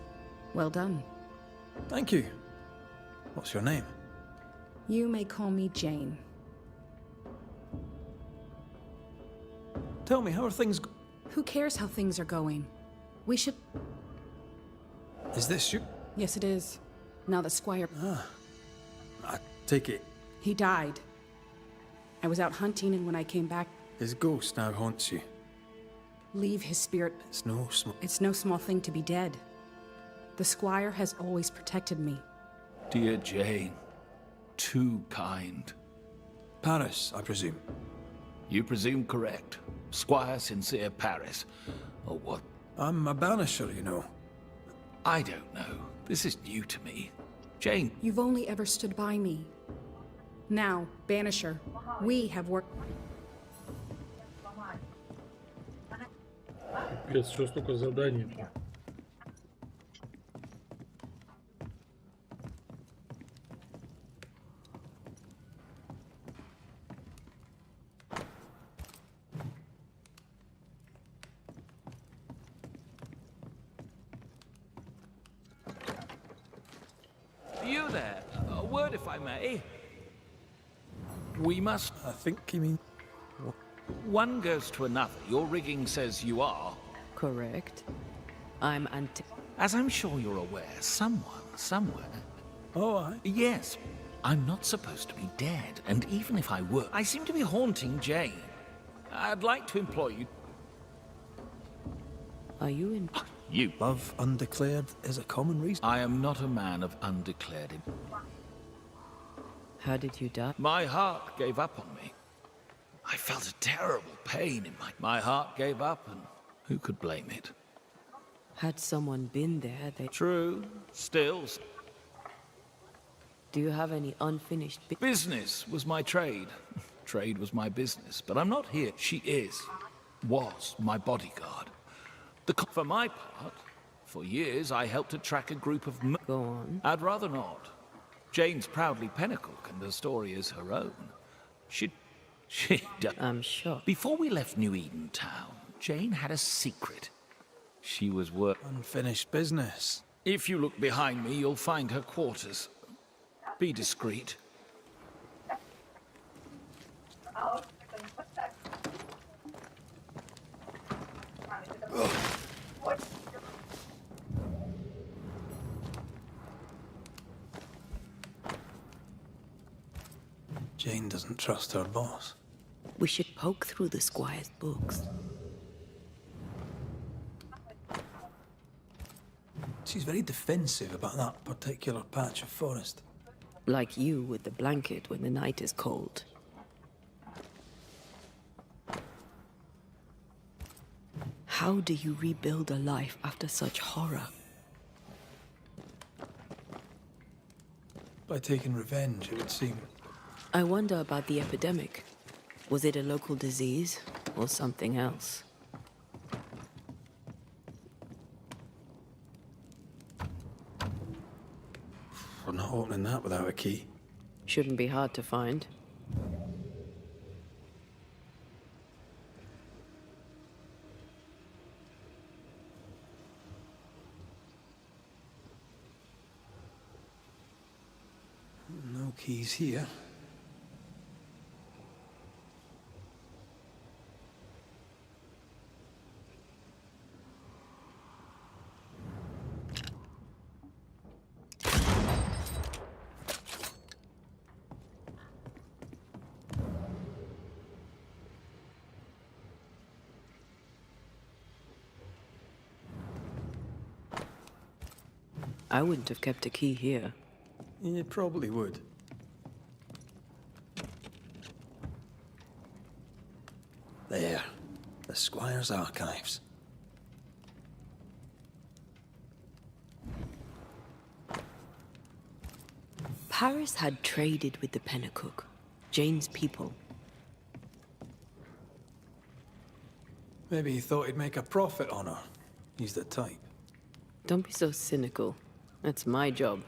Well done. Thank you. What's your name? You may call me Jane. Tell me, how are things Who cares how things are going? We should... Is this you? Yes, it is. Now that Squire... I take it He died. I was out hunting, and when I came back, his ghost now haunts you. leave his spirit... It's no small... It's no small thing to be dead. The Squire has always protected me. Dear Jane, too kind. Paris, I presume. You presume correct. Squire Sincere Paris. Or what? I'm a banisher, you know. I don't know. This is new to me. Jane, You've only ever stood by me. Now, Banisher, we have worked... Пипец, что столько заданий. you there? A word, if I may. We must... I think you mean... One goes to another. Your rigging says you are. Correct. I'm anti... As I'm sure you're aware, someone, somewhere... Oh, aye. Yes, I'm not supposed to be dead, and even if I were, I seem to be haunting Jane. I'd like to employ you... Are you in... You. Love undeclared is a common reason. I am not a man of undeclared... How did you die? My heart gave up on me. I felt a terrible pain in my heart gave up, and who could blame it? Had someone been there, they... True. Still, Do you have any unfinished business was my trade. Trade was my business. But I'm not here. She was my bodyguard. For my part, for years I helped to track a group of... Go on. I'd rather not. Jane's proudly Pennacook, and the story is her own. She I'm shocked. Before we left New Eden Town, Jane had a secret. She was Unfinished business. If you look behind me, you'll find her quarters. Be discreet. Jane doesn't trust her boss. We should poke through the squire's books. She's very defensive about that particular patch of forest. Like you with the blanket when the night is cold. How do you rebuild a life after such horror? By taking revenge, it would seem. I wonder about the epidemic. Was it a local disease or something else? We're not opening that without a key. Shouldn't be hard to find. No keys here. I wouldn't have kept a key here. You probably would. There. The Squire's archives. Paris had traded with the Pennacook, Jane's people. Maybe he thought he'd make a profit on her. He's the type. Don't be so cynical. That's my job.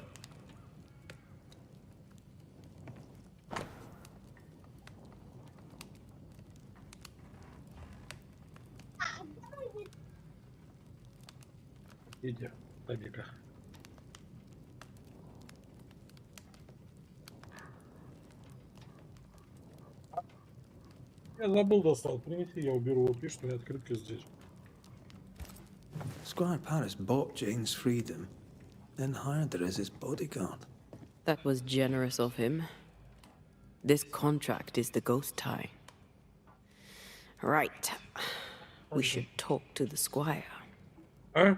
Иди, дай-ка. Я забыл достал. Принеси, я уберу. Вот пишет, у меня открытка здесь. Squire Paris bought Jane's freedom, then hired her as his bodyguard. That was generous of him. This contract is the ghost tie. Right. We should talk to the squire. А?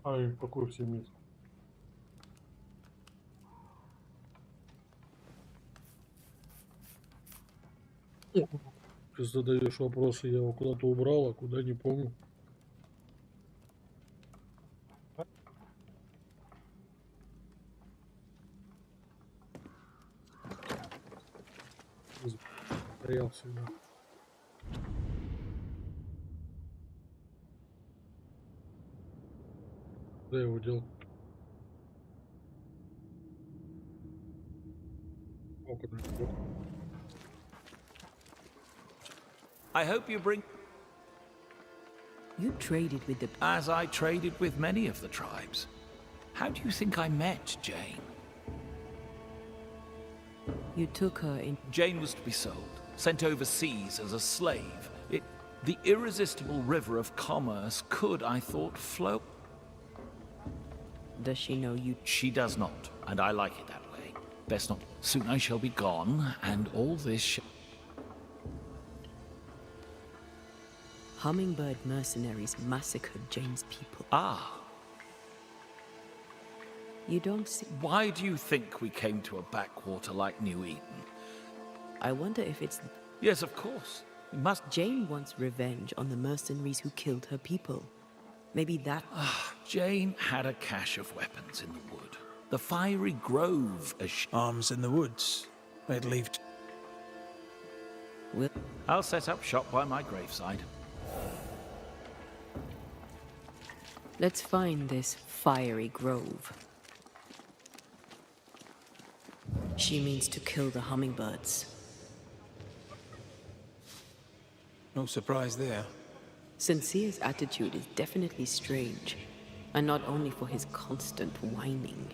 Ай, какой всем есть? Ты задаешь вопросы, я его куда-то убрал, а куда не помню. Стоял всегда. Куда я его дел? О, куда я его? I hope you bring... You traded with the... As I traded with many of the tribes. How do you think I met Jane? You took her in... Jane was to be sold, sent overseas as a slave. The irresistible river of commerce could, I thought, flow. Does she know you... She does not, and I like it that way. Best not. Soon I shall be gone, and all this Hummingbird mercenaries massacred Jane's people. Ah. You don't see... Why do you think we came to a backwater like New Eden? I wonder if it's... Yes, of course. We must... Jane wants revenge on the mercenaries who killed her people. Maybe that... Jane had a cache of weapons in the wood. The fiery grove, as she... Arms in the woods. I'd leave... Will... I'll set up shop by my graveside. Let's find this fiery grove. She means to kill the hummingbirds. No surprise there. Sincere's attitude is definitely strange. and not only for his constant whining.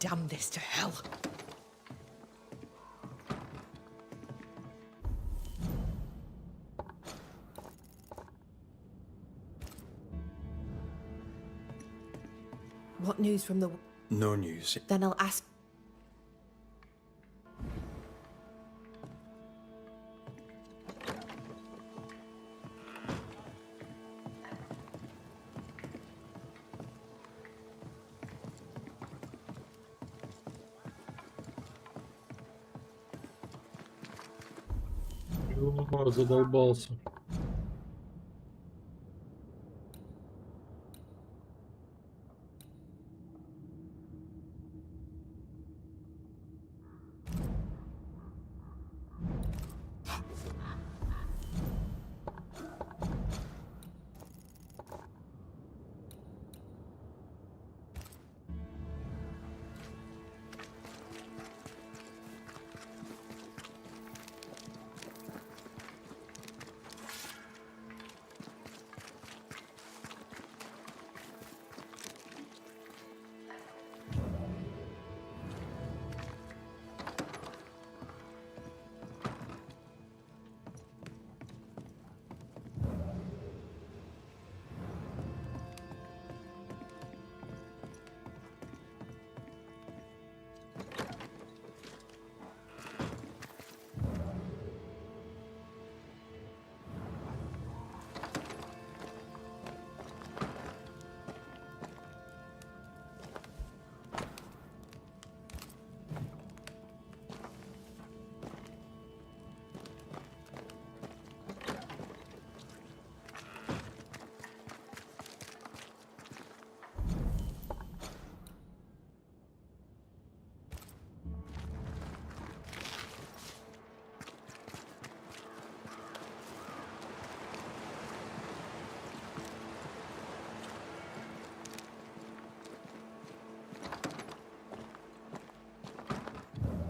Damn this to hell. What news from the... No news. Then I'll ask... Задолбался.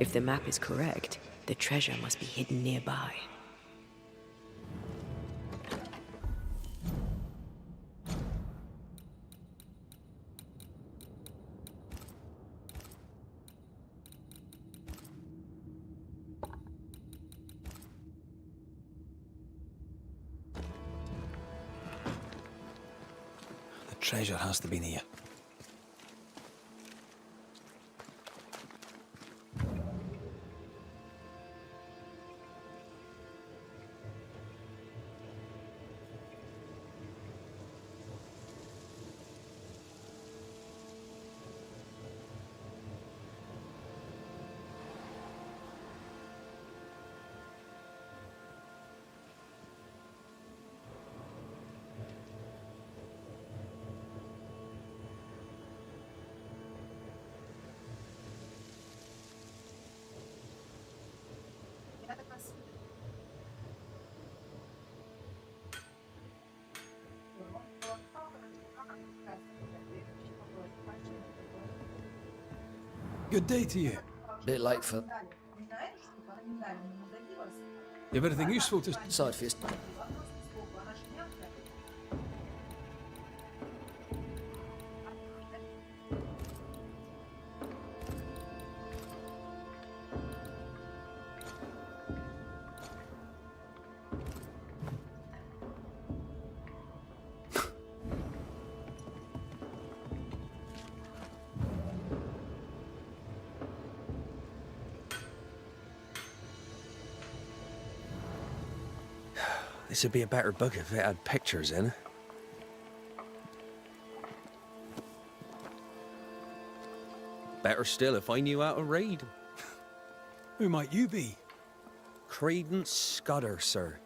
If the map is correct, the treasure must be hidden nearby. The treasure has to be near. Good day to you. Bit late for You have anything useful to... side fist. This would be a better book if it had pictures in. Better still if I knew how to read. Who might you be? Credence Scudder, sir.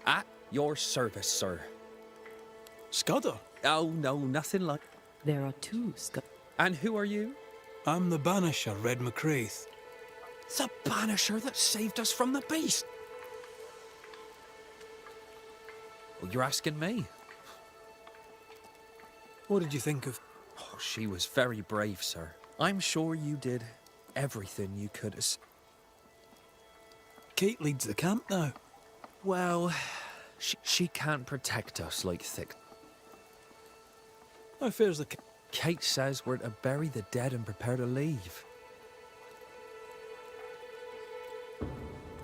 At your service, sir. Scudder? Oh, no, nothing like... There are two And who are you? I'm the Banisher, Red McCraith. The Banisher that saved us from the beast. Well, you're asking me. What did you think of... Oh, she was very brave, sir. I'm sure you did everything you could have... Kate leads the camp now. Well, she can't protect us like thick. How fares the... Kate says we're to bury the dead and prepare to leave.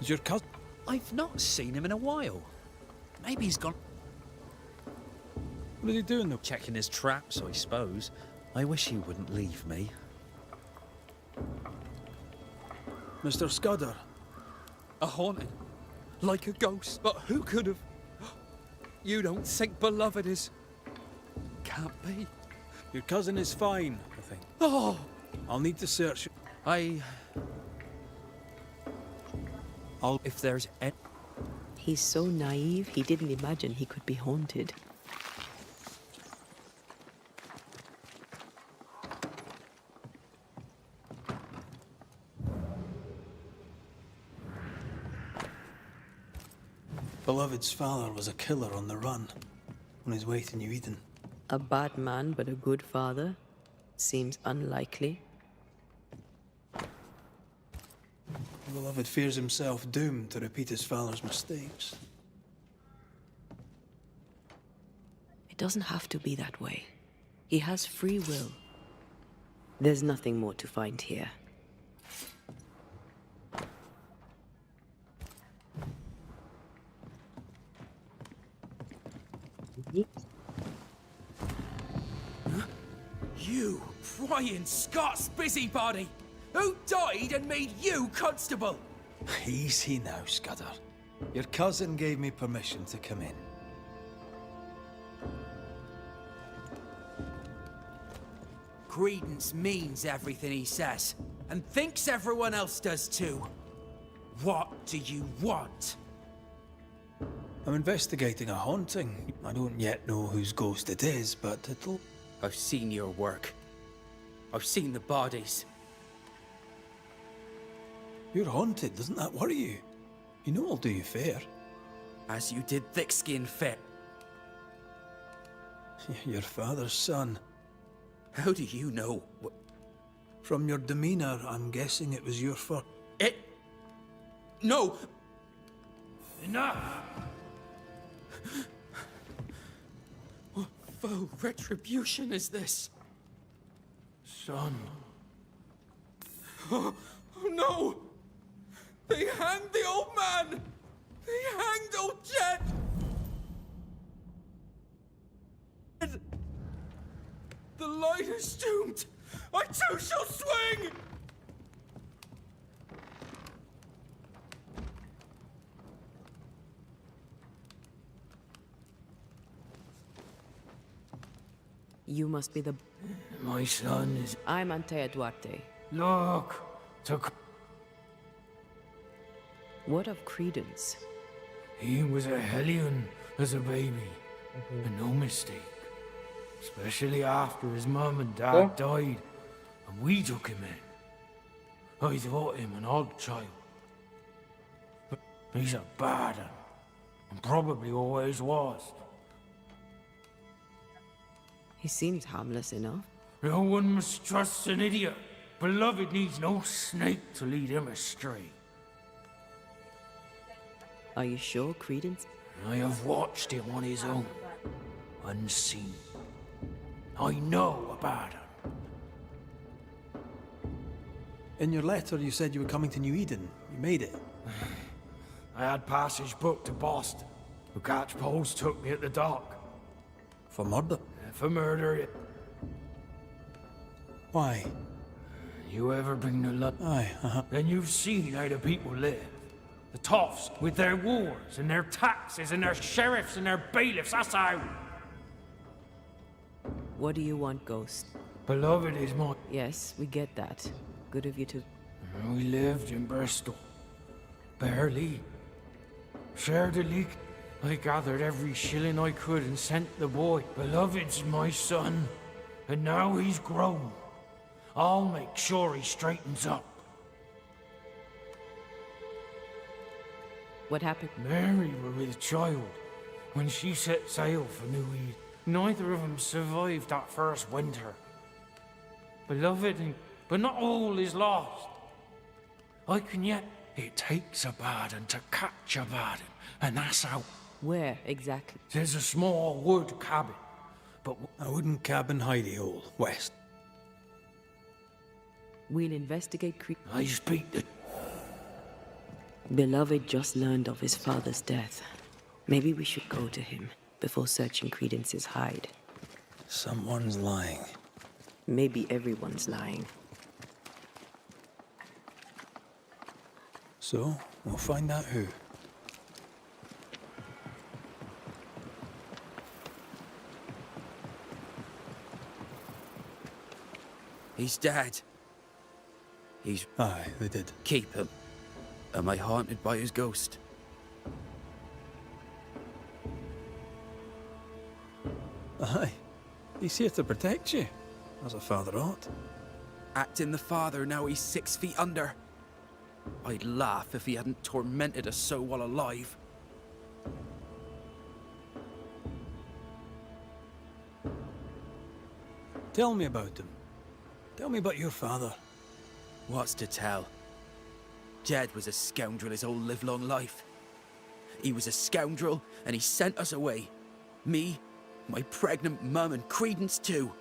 Is your cousin... I've not seen him in a while. Maybe he's gone... What is he doing though? Checking his traps, I suppose. I wish he wouldn't leave me. Mr. Scudder? A haunting. Like a ghost. But who could have... You don't think beloved is... Can't be. Your cousin is fine, I think. Oh! I'll need to search... If there's any... He's so naive, he didn't imagine he could be haunted. Beloved's father was a killer on the run, on his way to New Eden. A bad man, but a good father? Seems unlikely. Beloved fears himself doomed to repeat his father's mistakes. It doesn't have to be that way. He has free will. There's nothing more to find here. You prying Scots busybody! Who died and made you constable? Easy now, Scudder. Your cousin gave me permission to come in. Credence means everything he says, and thinks everyone else does too. What do you want? I'm investigating a haunting. I don't yet know whose ghost it is, but it'll... I've seen your work. I've seen the bodies. You're haunted, doesn't that worry you? You know I'll do you fair. As you did thick-skinned fit. Your father's son. How do you know? From your demeanor, I'm guessing it was your fault. No! Enough! What foul retribution is this? Son. Oh no! They hanged the old man! They hanged old Jet! The light is doomed! I too shall swing! You must be the... My son is... I'm Antea Duarte. Look! Took... What of Credence? He was a hellion as a baby. And no mistake. Especially after his mum and dad died. And we took him in. I thought him an odd child. But he's a bad one. And probably always was. He seems harmless enough. No one mistrusts an idiot. Beloved needs no snake to lead him astray. Are you sure, Credence? I have watched him on his own, unseen. I know about him. In your letter, you said you were coming to New Eden. You made it. I had passage booked to Boston. The catch post took me at the dock. For murder? For murder. Why? You ever been to London? Aye, Then you've seen how the people live. The toffs, with their wars, and their taxes, and their sheriffs, and their bailiffs, that's how. What do you want, Ghost? Beloved is my... Yes, we get that. Good of you to... We lived in Bristol. Barely. Shared a leak. I gathered every shilling I could and sent the boy. Beloved's my son. And now he's grown. I'll make sure he straightens up. What happened? Mary were with child when she set sail for New Eden. Neither of them survived that first winter. Beloved, but not all is lost. I can yet... It takes a bad one to catch a bad one, and that's how... Where, exactly? There's a small wood cabin, but... A wooden cabin hidey hole, west. We'll investigate I speak the... Beloved just learned of his father's death. Maybe we should go to him before searching Credence's hide. Someone's lying. Maybe everyone's lying. So, we'll find out who. He's dead. He's... Aye, they did. Keep him. Am I haunted by his ghost? Aye. He's here to protect you, as a father ought. Acting the father, now he's 6 feet under. I'd laugh if he hadn't tormented us so while alive. Tell me about him. Tell me about your father. What's to tell? Jed was a scoundrel his whole livelong life. He was a scoundrel, and he sent us away. Me, my pregnant mum, and Credence too.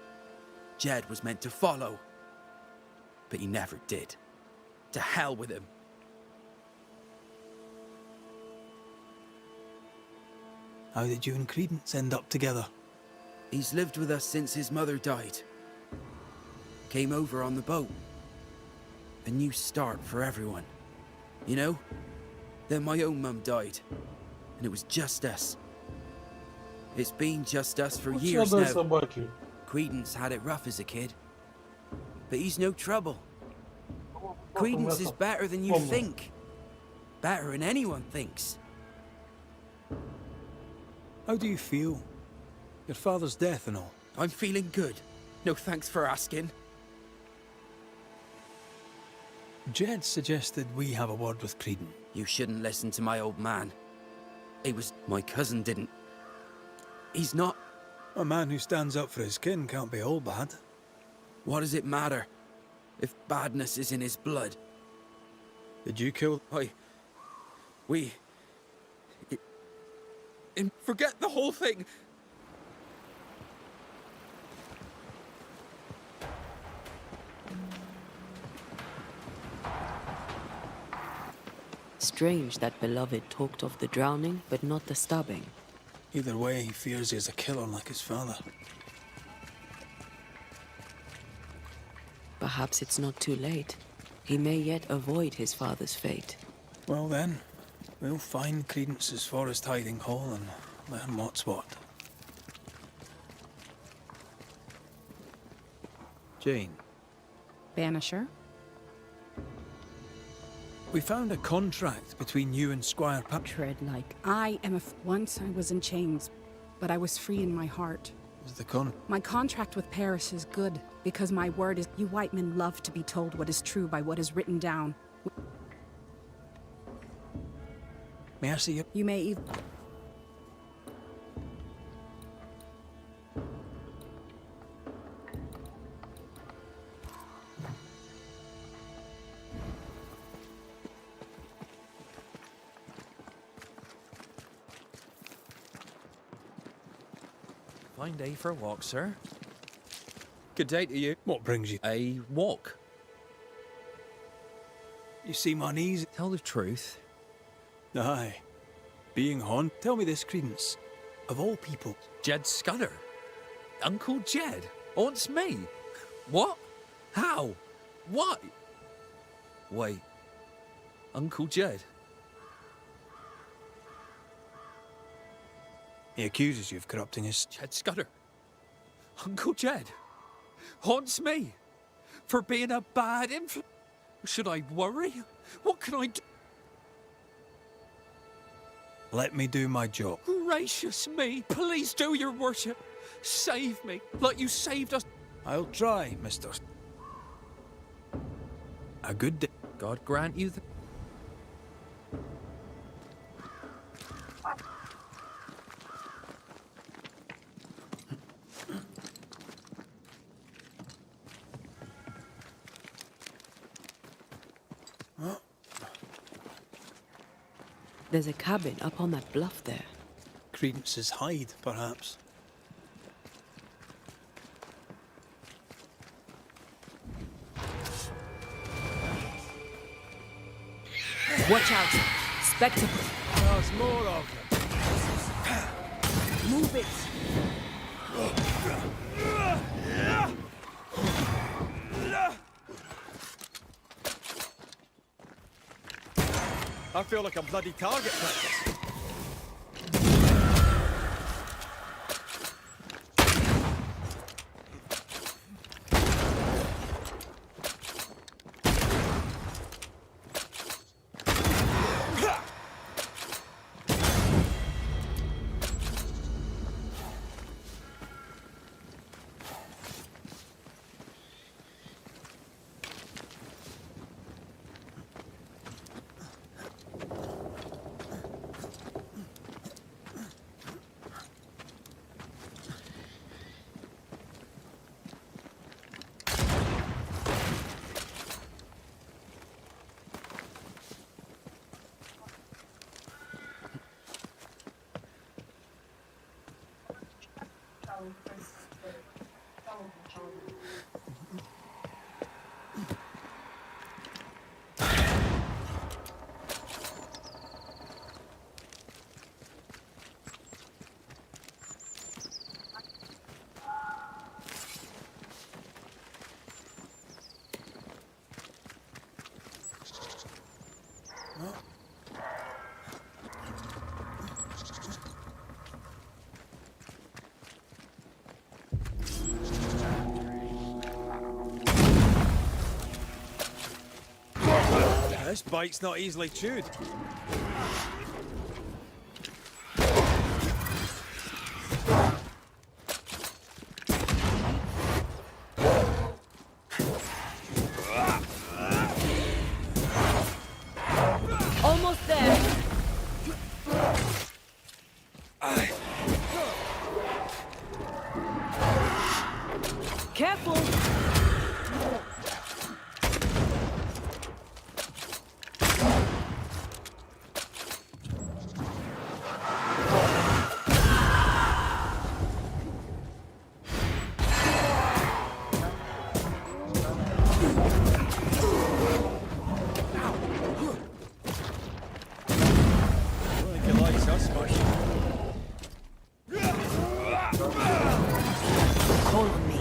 Jed was meant to follow. But he never did. To hell with him. How did you and Credence end up together? He's lived with us since his mother died. Came over on the boat. A new start for everyone. You know? Then my own mum died. And it was just us. It's been just us for years now. Credence had it rough as a kid. But he's no trouble. Credence is better than you think. Better than anyone thinks. How do you feel? Your father's death and all. I'm feeling good. No thanks for asking. Jed suggested we have a word with Credence. You shouldn't listen to my old man. It was... my cousin didn't. He's not... A man who stands up for his kin can't be all bad. What does it matter? If badness is in his blood. Did you kill... And forget the whole thing! Strange that Beloved talked of the drowning, but not the stabbing. Either way, he fears he's a killer like his father. Perhaps it's not too late. He may yet avoid his father's fate. Well then, we'll find Credence's forest hiding hole and learn what's what. Jane. Banisher? We found a contract between you and Squire Tread like. I am once I was in chains, but I was free in my heart. Is the My contract with Paris is good, because my word is... You white men love to be told what is true by what is written down. May I see you? You may even... Fine day for a walk, sir. Good day to you. What brings you? A walk. You see my knees? Tell the truth. Aye. Being haunted. Tell me this, Credence. Of all people. Jed Scudder. Uncle Jed. Haunts me. What? How? Why? Wait. Uncle Jed? He accuses you of corrupting his... Jed Scudder. Uncle Jed. Haunts me. For being a bad influence. Should I worry? What can I do? Let me do my job. Gracious me. Please do, your worship. Save me. Like you saved us. I'll try, mister. A good day. God grant you the... There's a cabin up on that bluff there. Credence's hide, perhaps. Watch out! Spectacle! There's more of them. Move it! I feel like a bloody target practice. This bite's not easily chewed. Almost there! Careful! Call on me.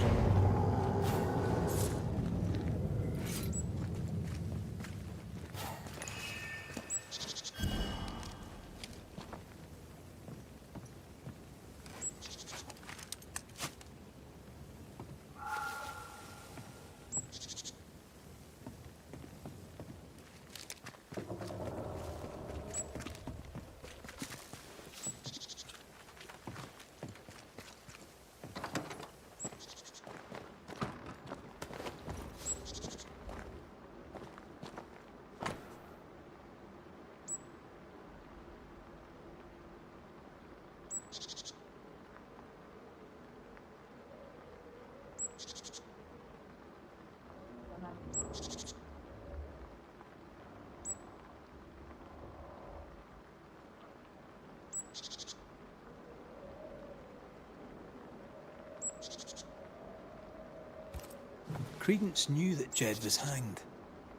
Credence knew that Jed was hanged.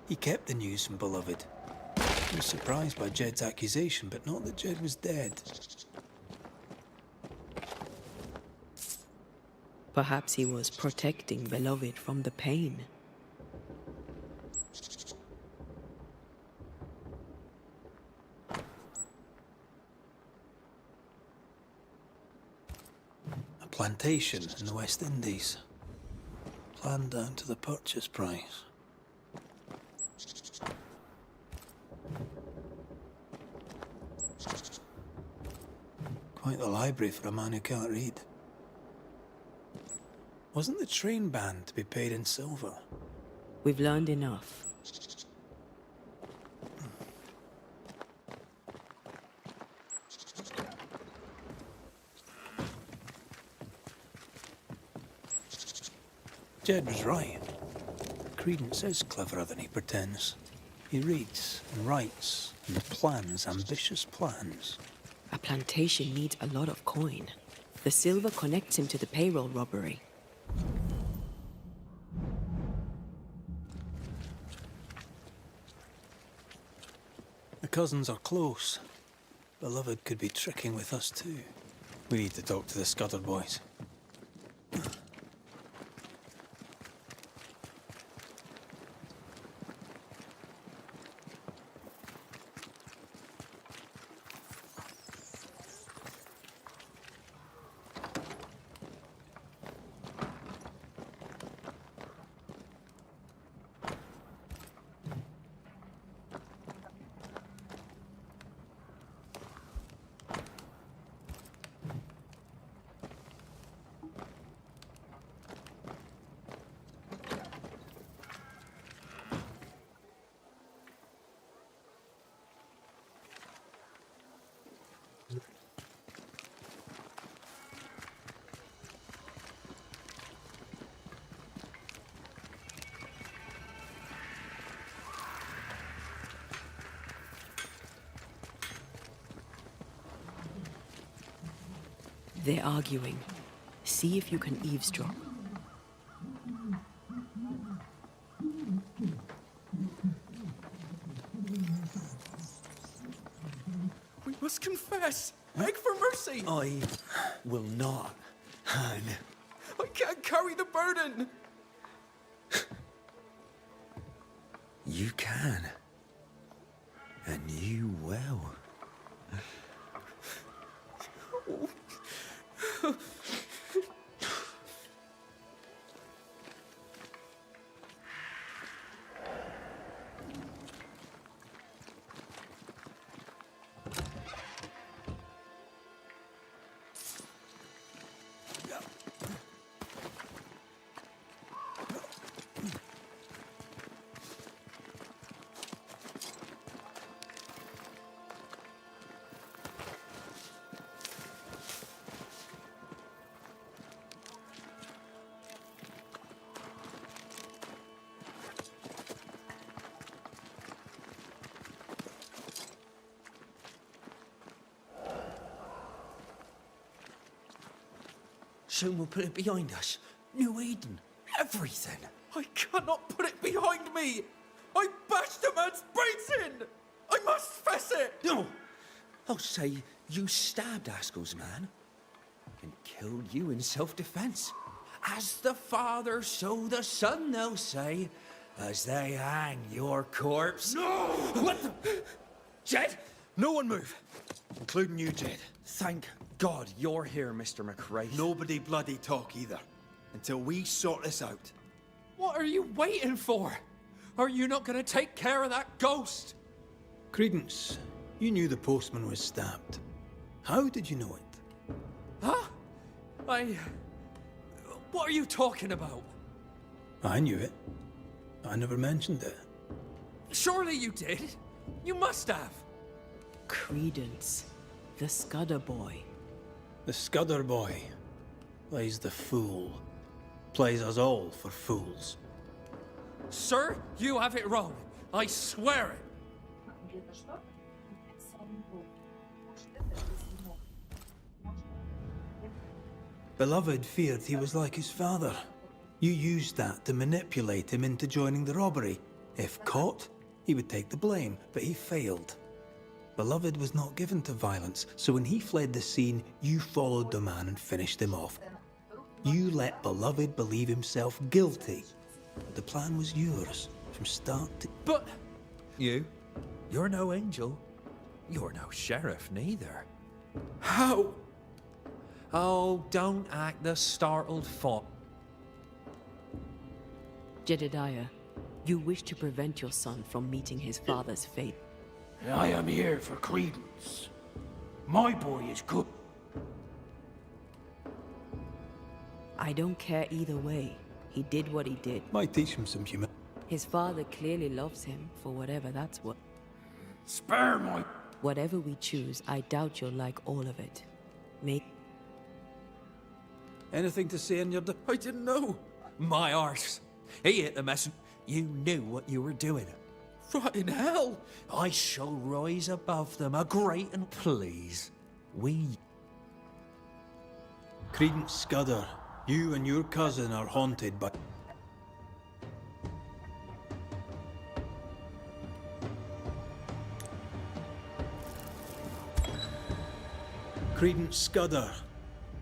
He kept the news from Beloved. He was surprised by Jed's accusation, but not that Jed was dead. Perhaps he was protecting Beloved from the pain. A plantation in the West Indies. Planned down to the purchase price. Quite the library for a man who can't read. Wasn't the train band to be paid in silver? We've learned enough. Jed was right. Credence is cleverer than he pretends. He reads and writes and plans ambitious plans. A plantation needs a lot of coin. The silver connects him to the payroll robbery. The cousins are close. Beloved could be tricking with us too. We need to talk to the Scudder boys. They're arguing. See if you can eavesdrop. We must confess. Beg for mercy. I will not hang. I can't carry the burden. You can. And you will. Soon we'll put it behind us. New Eden. Everything. I cannot put it behind me. I bashed a man's brains in. I must fess it. No. I'll say you stabbed Askell's man and killed you in self-defense. As the Father, so the Son, they'll say, as they hang your corpse. No! What the? Jed? No one move, including you, Jed. Thank God you're here, Mr. McRae. Nobody bloody talk either, until we sort this out. What are you waiting for? Are you not going to take care of that ghost? Credence, you knew the postman was stabbed. How did you know it? Huh? What are you talking about? I knew it. I never mentioned it. Surely you did. You must have. Credence, the Scudder boy. The Scudder boy plays the fool. Plays us all for fools. Sir, you have it wrong. I swear it. Beloved feared he was like his father. You used that to manipulate him into joining the robbery. If caught, he would take the blame, but he failed. Beloved was not given to violence, so when he fled the scene, you followed the man and finished him off. You let Beloved believe himself guilty. The plan was yours, from start to... But you're no angel. You're no sheriff neither. How? Oh, don't act the startled fop. Jedediah, you wish to prevent your son from meeting his father's fate. I am here for credence. My boy is good. I don't care either way. He did what he did. Might teach him some humor. His father clearly loves him for whatever that's worth. Spare my... Whatever we choose, I doubt you'll like all of it. Anything to say in your... I didn't know. My arse. He hit the mess. You knew what you were doing. Right in hell. I shall rise above them, a great and please. We... Credence Scudder, you and your cousin are haunted by... Credence Scudder,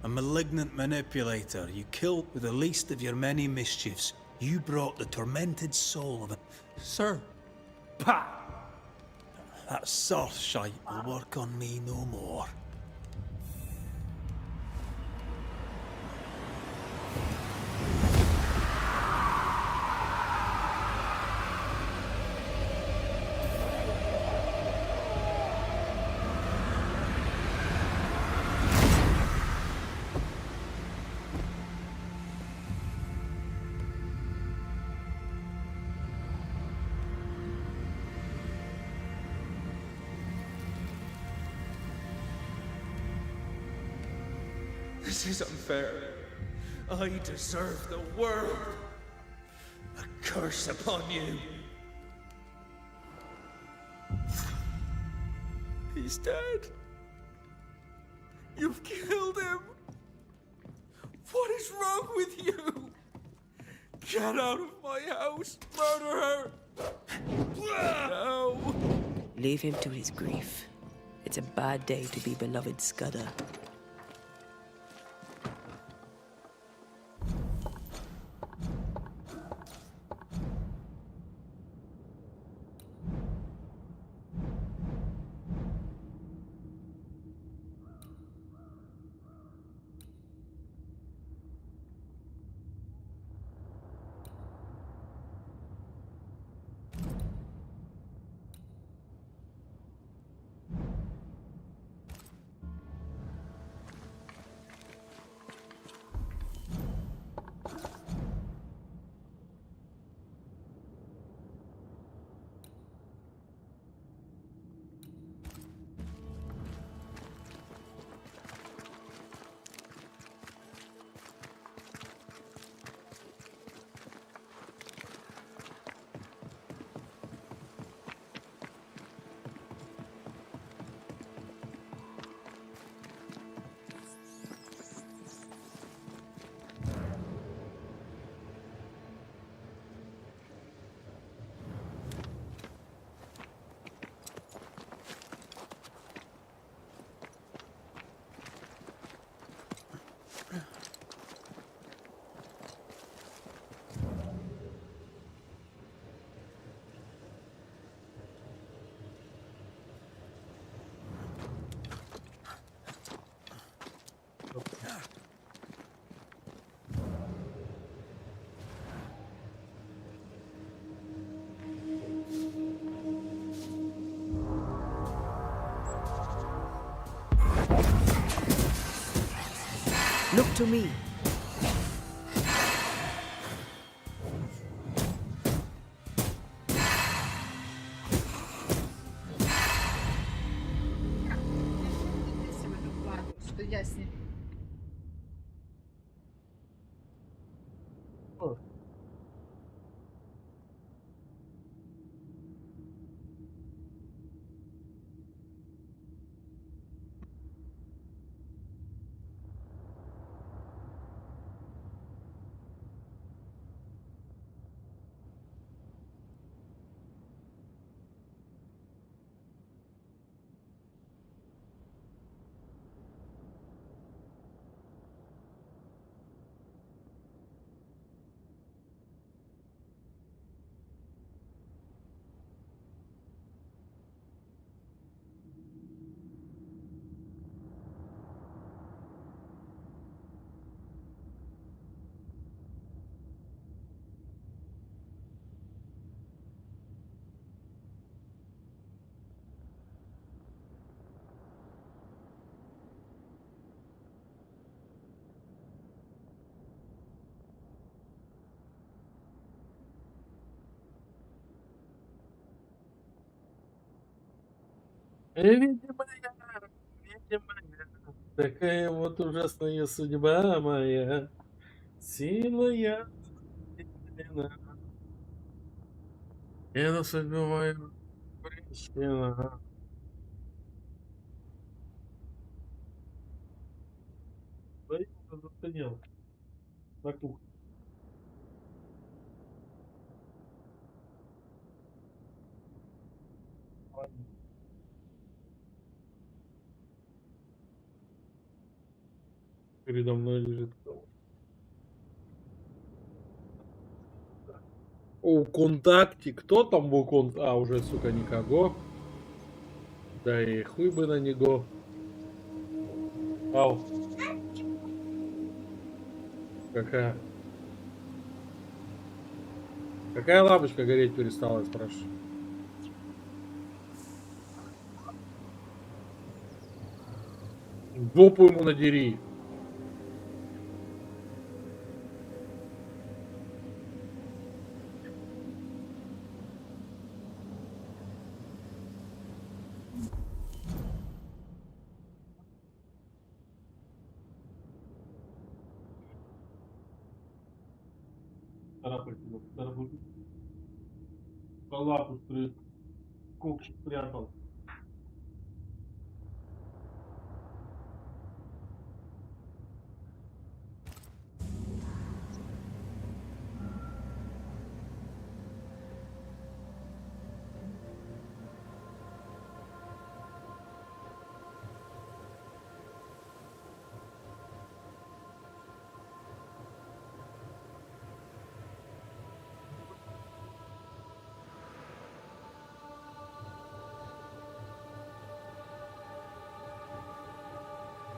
a malignant manipulator. You killed with the least of your many mischiefs. You brought the tormented soul of a... Sir. Pah! That soft shite will work on me no more. This is unfair. I deserve the world. A curse upon you. He's dead. You've killed him. What is wrong with you? Get out of my house, murderer! No! Leave him to his grief. It's a bad day to be Beloved Scudder. Look to me. Что я с ним. Видимая, такая вот ужасная судьба моя. Сила я на судьбу мою причина. Да я уже застынел на кухне. Передо мной лежит кто? У контакте. Кто там был контакт? А, уже, сука, никого. Да и хуй бы на него. Ау. Какая? Какая лампочка гореть перестала, я спрашиваю? Жопу ему надери. Царапать его, царапать. Лапу спрятал.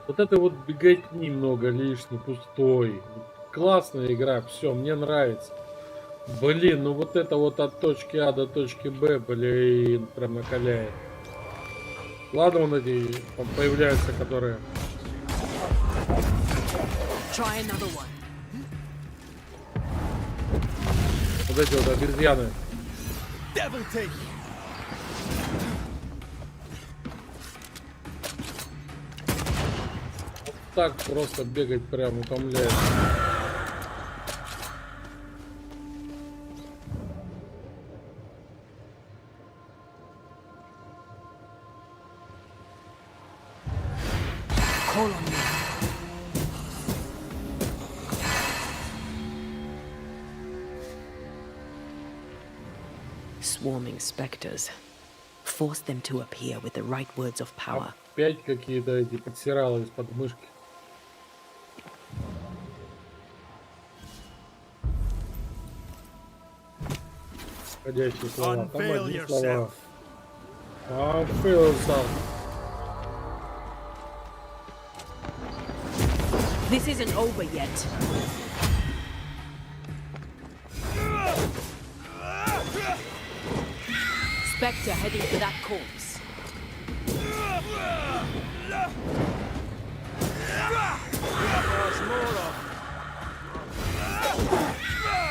Вот это вот беготни много лишний, пустой. Классная игра, все, мне нравится. Блин, ну вот это вот от точки А до точки Б, блин, прям накаляет. Ладно, вон эти появляются, которые... Вот эти вот обезьяны. Так просто бегать прям утомляет. Swarming specters. Force them to appear with the right words of power. Опять какие-то эти подсиралы из-под мышки. Ходячие слова. Там одни слова. Unveil yourself. This isn't over yet. Spectre heading for that corpse.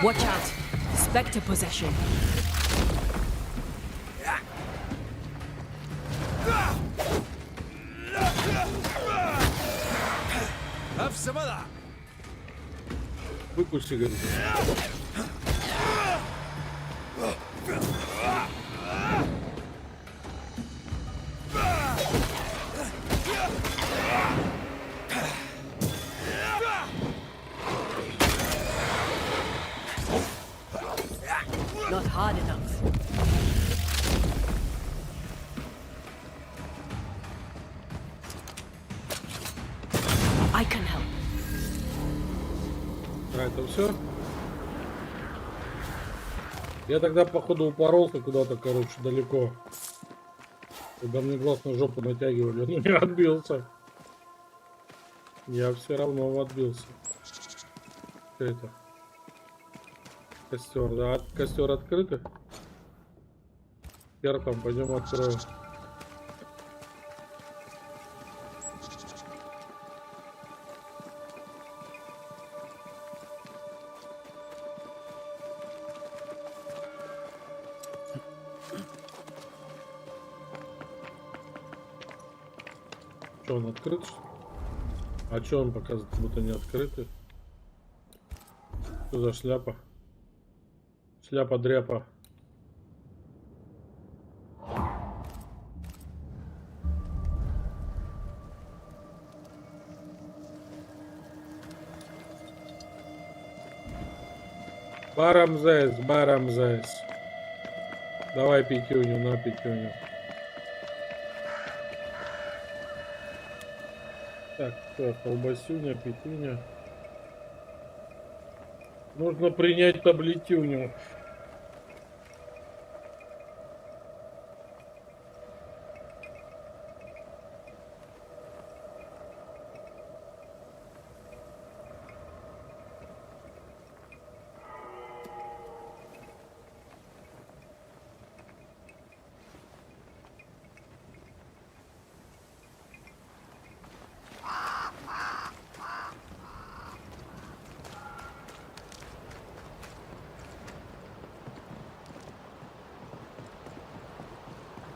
Watch out. Spectre possession. Have some of that. Выкуси, говорит. Not hard enough. I can help. А, это все? Я тогда, походу, упоролся куда-то, короче, далеко. Когда мне глаз на жопу натягивали, но не отбился. Я все равно отбился. Что это? Костер, да? Костер открытый? Теперь там пойдем откроем. Что, он открыт? Что ли? А что он показывает, будто не открытый? Что за шляпа? Шляпа-дряпа. Барамзес, Барамзес. Давай пятюню, на пятюню. Так, что, колбасюня, пятюня. Нужно принять таблетюню.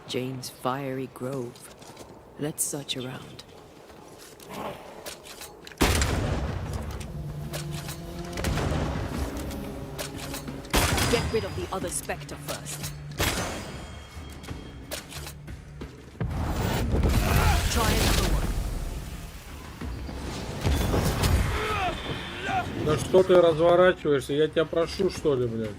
Jane's fiery grove. Let's search around. Get rid of the other spectre first. Try another one. Да что ты разворачиваешься? Я тебя прошу, что ли, блядь?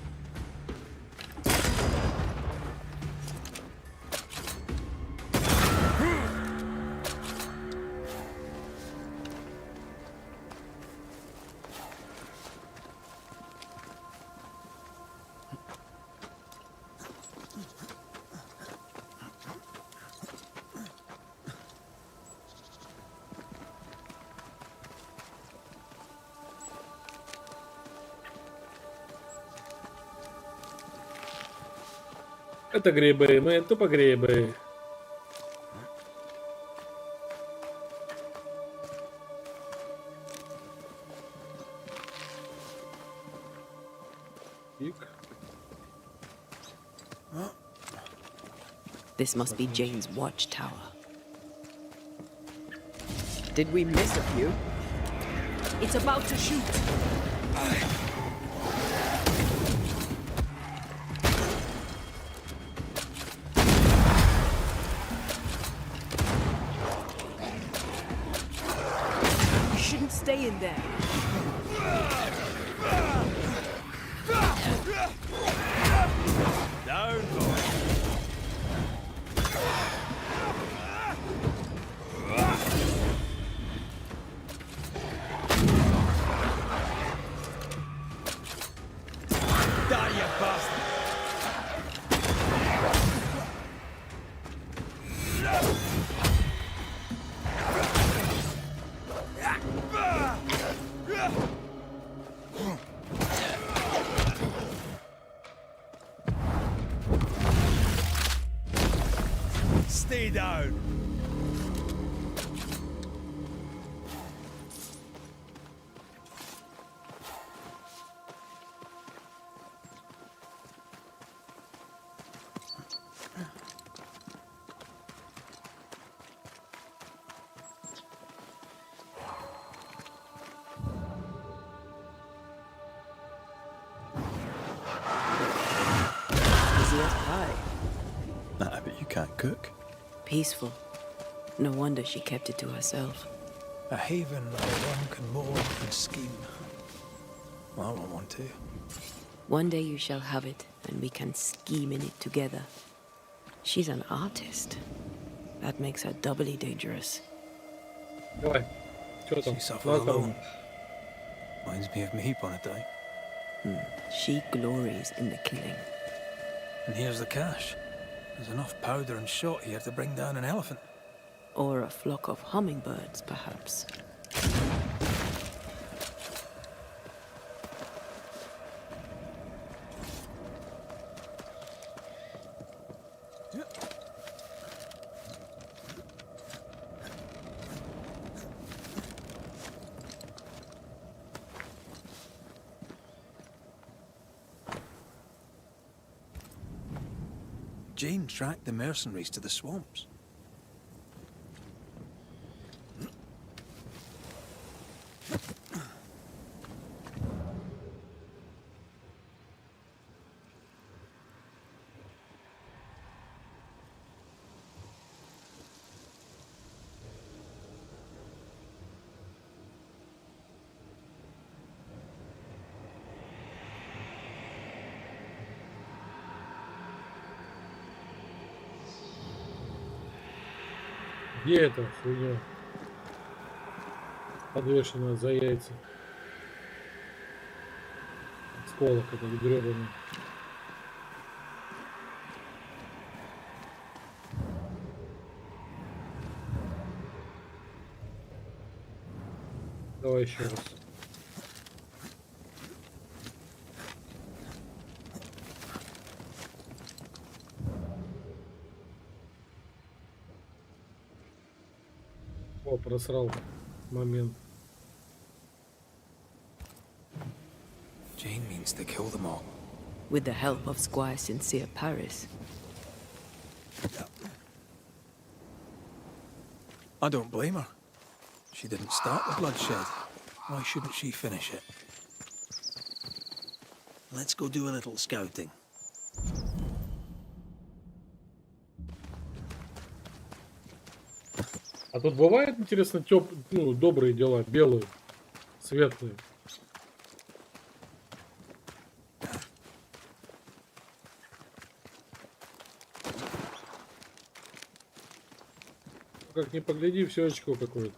Это грибы, мы тупо грибы. This must be Jane's watchtower. Did we miss a few? It's about to shoot. You shouldn't stay in there. Down, boy. Stay down. Is he up high? Nah, but you can't cook. Peaceful. No wonder she kept it to herself. A haven where one can mourn and scheme. Well, I want one too. One day you shall have it, and we can scheme in it together. She's an artist. That makes her doubly dangerous. Давай. Что там? She suffers alone. Reminds me of me on a day. She glories in the killing. And here's the cash. There's enough powder and shot here to bring down an elephant. Or a flock of hummingbirds, perhaps. Jane tracked the mercenaries to the swamps. Где это хуйня? Подвешенная за яйца. Сколок этот гребаный. Давай еще раз. О, просрал момент. Jane means to kill them all. With the help of Squire Sincere Paris. I don't blame her. She didn't start the bloodshed. Why shouldn't she finish it? Let's go do a little scouting. А тут бывает, интересно, ну, добрые дела, белые, светлые. Как ни погляди, все очко какое-то.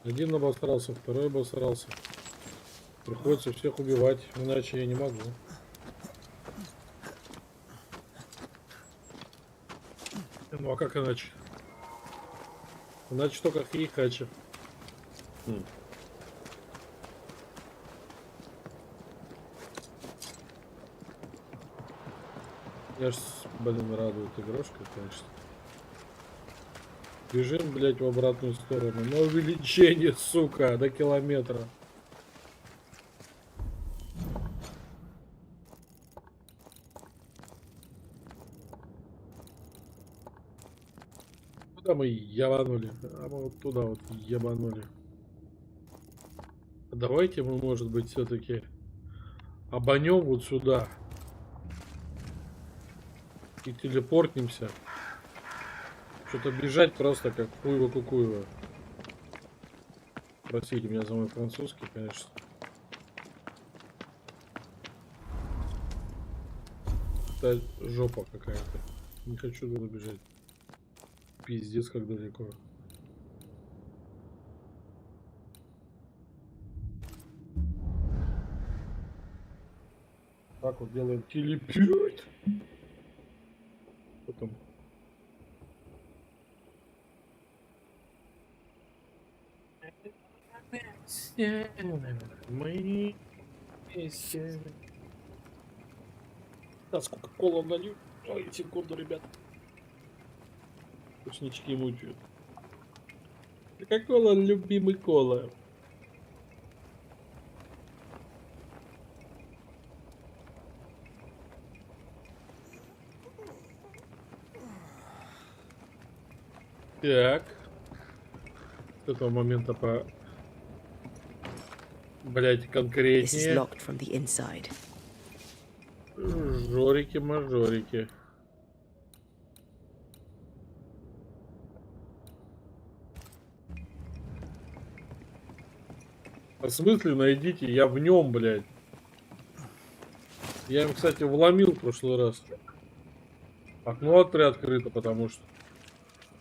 Один обосрался, второй обосрался. Приходится всех убивать, иначе я не могу. Ну а как иначе? Иначе только хихача. Я ж, блин, радует игрушка, конечно. Бежим, блять, в обратную сторону. На увеличение, сука, до километра. Куда мы ебанули? А мы вот туда вот ебанули. Давайте мы, может быть, все-таки обанем вот сюда. И телепортнемся. Что-то бежать просто как хуево-кукуево. Простите меня за мой французский, конечно. Это жопа какая-то. Не хочу туда бежать. Пиздец, как далеко. Так вот делаем телепорт. Потом. Мы вместе. Да, сколько кола налью. Ой, секунду, ребят. Вкуснички мучают. Кока-кола, любимый кола. Так. С этого момента по... Блять, конкретнее. Жорики-мажорики. В смысле найдите? Я в нем, блядь. Я им, кстати, вломил в прошлый раз. Окно приоткрыто, потому что...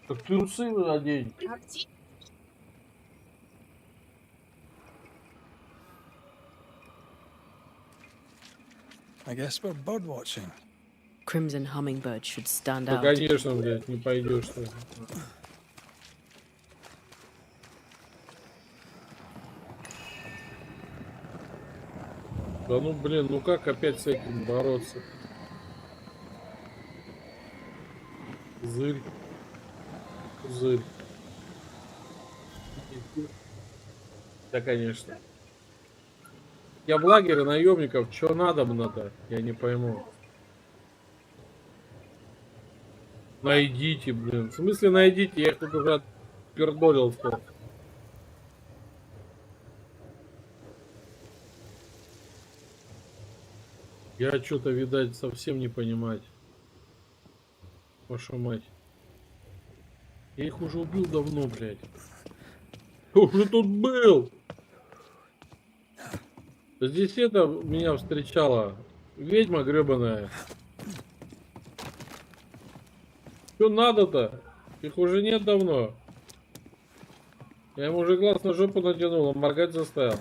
Так трусы надень. I guess we're bird watching. Crimson hummingbird should stand Да, out. конечно, блядь, не пойдешь ты. Да ну блин, ну как опять с этим бороться? Зырь. Зырь. Да, конечно. Я в лагере наемников, что надо мне-то? Я не пойму. Найдите, блин. В смысле найдите? Я их тут уже отпердолил. Я что-то, видать, совсем не понимать. Вашу мать. Я их уже убил давно, блядь. Я уже тут был. Здесь это меня встречала ведьма гребаная. Что надо-то? Их уже нет давно. Я ему уже глаз на жопу натянул, он моргать заставил.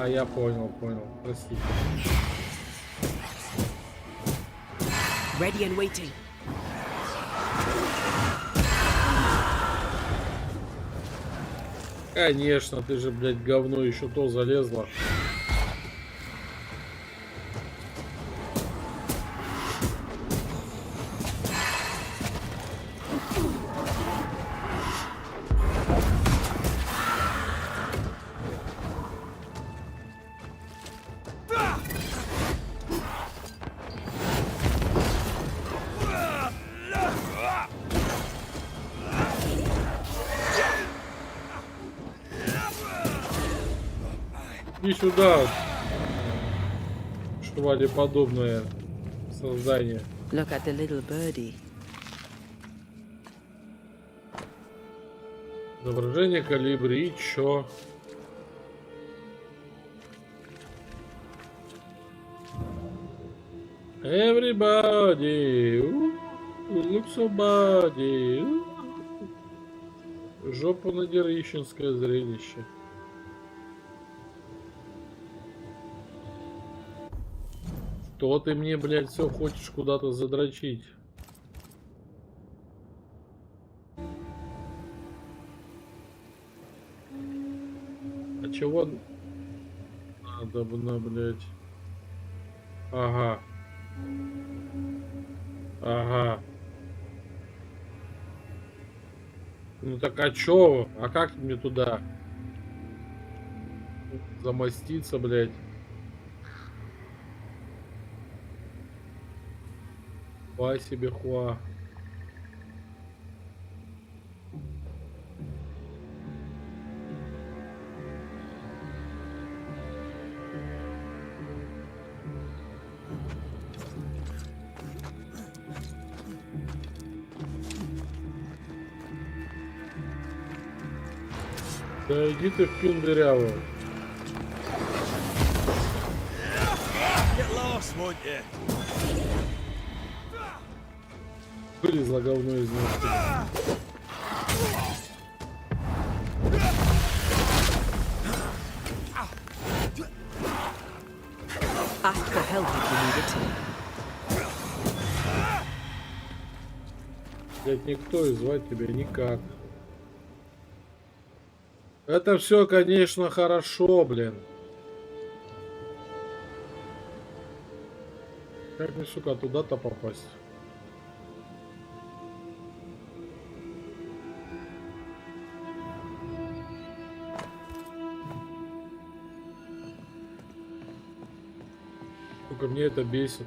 Я понял. Простите. Ready and waiting. Конечно, ты же, блядь, говно еще то залезла. Иди сюда, швалеподобное создание. Look at the little birdie. Изображение калибри и чё? Everybody, look so body. Жопа надерищенское зрелище. Что ты мне, блядь, все хочешь куда-то задрочить? А чего надо бы, блядь? Ага. Ну так а чё? А как мне туда замоститься, блядь? Хуа себе хуа. Да иди ты в пиндыряву. Get lost, won't you? Вылезла говно из носки. Ask for help if you need it. Блять, никто и звать тебя никак. Это все, конечно, хорошо, блин. Как мне, сука, туда-то попасть? Сука, мне это бесит.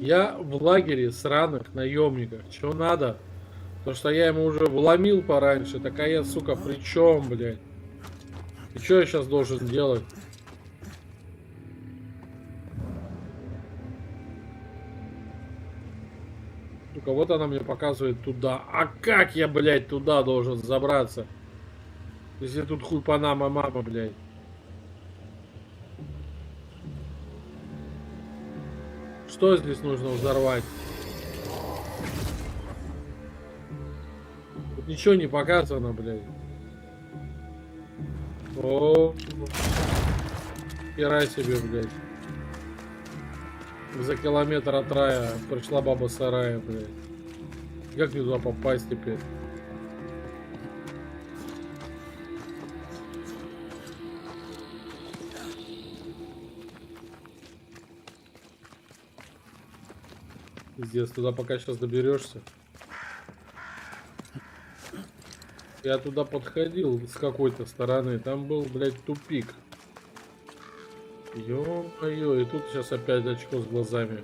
Я в лагере сраных наемников. Чего надо? Потому что я ему уже вломил пораньше. Так а я, сука, при чем, блядь? И что я сейчас должен делать? Сука, вот она мне показывает туда. А как я, блядь, туда должен забраться? Если тут хуй панама мама, блядь. Что здесь нужно взорвать? Тут ничего не показано, блядь. О, хера себе, блядь. За километр от рая пришла баба сарая, блядь. Как мне туда попасть теперь? Пиздец, туда пока сейчас доберешься. Я туда подходил с какой-то стороны. Там был, блядь, тупик. Ё-моё, и тут сейчас опять очко с глазами.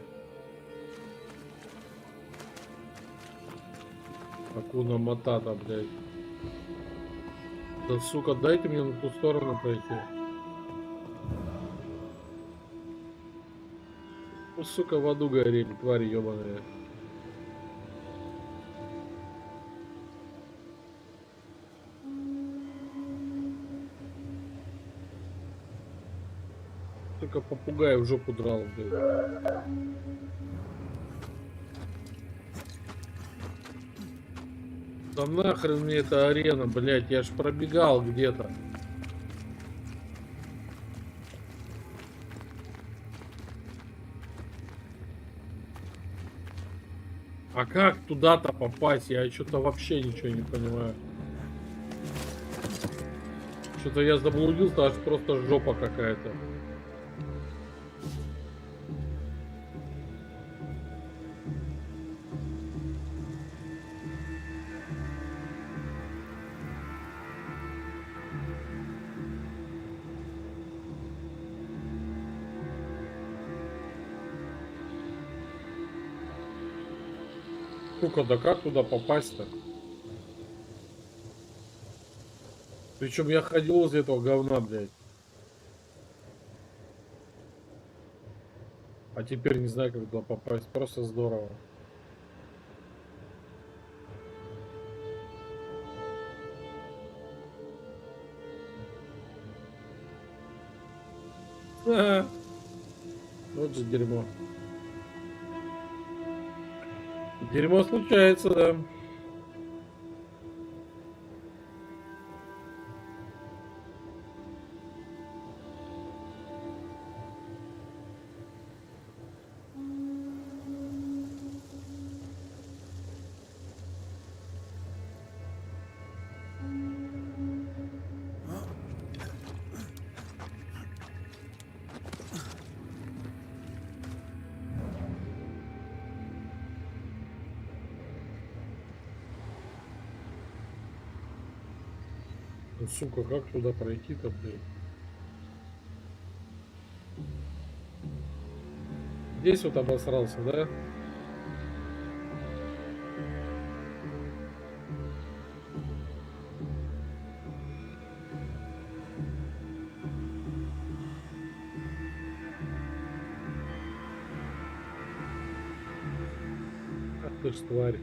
Акуна Матата, блядь. Да, сука, дайте мне на ту сторону пройти. Ну, сука, в аду горели, твари ёбаные. только попугай в жопу драл, блядь. Да нахрен мне эта арена, блядь, я ж пробегал где-то. А как туда-то попасть? Я что-то вообще ничего не понимаю. Что-то я заблудился, аж просто жопа какая-то. Сука, да как туда попасть-то? Причем я ходил возле этого говна, блядь. А теперь не знаю, как туда попасть. Просто здорово. Ага. Вот же дерьмо. Дерьмо случается, да. Ну, сука, как туда пройти-то, блядь? Здесь вот обосрался, да? Ах ты ж тварь.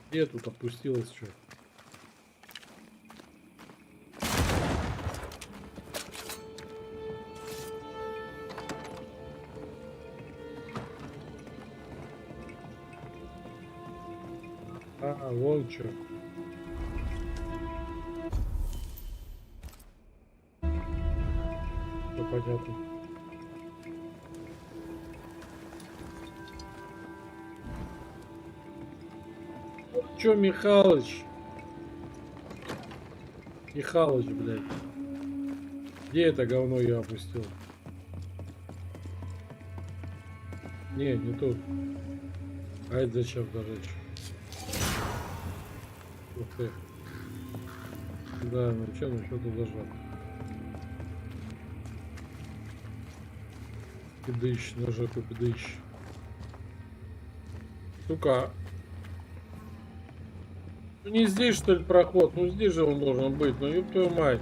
Где тут опустилось что? А, вон что. Все понятно. Чё, Михалыч? Михалыч, блядь. Где это говно я опустил? Не, не тут. А это зачем зажечь? Ух ты. Да, ну что-то зажал. Пидыщ, нажать, пидыщ. Сука. Ну не здесь, что ли, проход? Ну здесь же он должен быть. Ну ёб твою мать.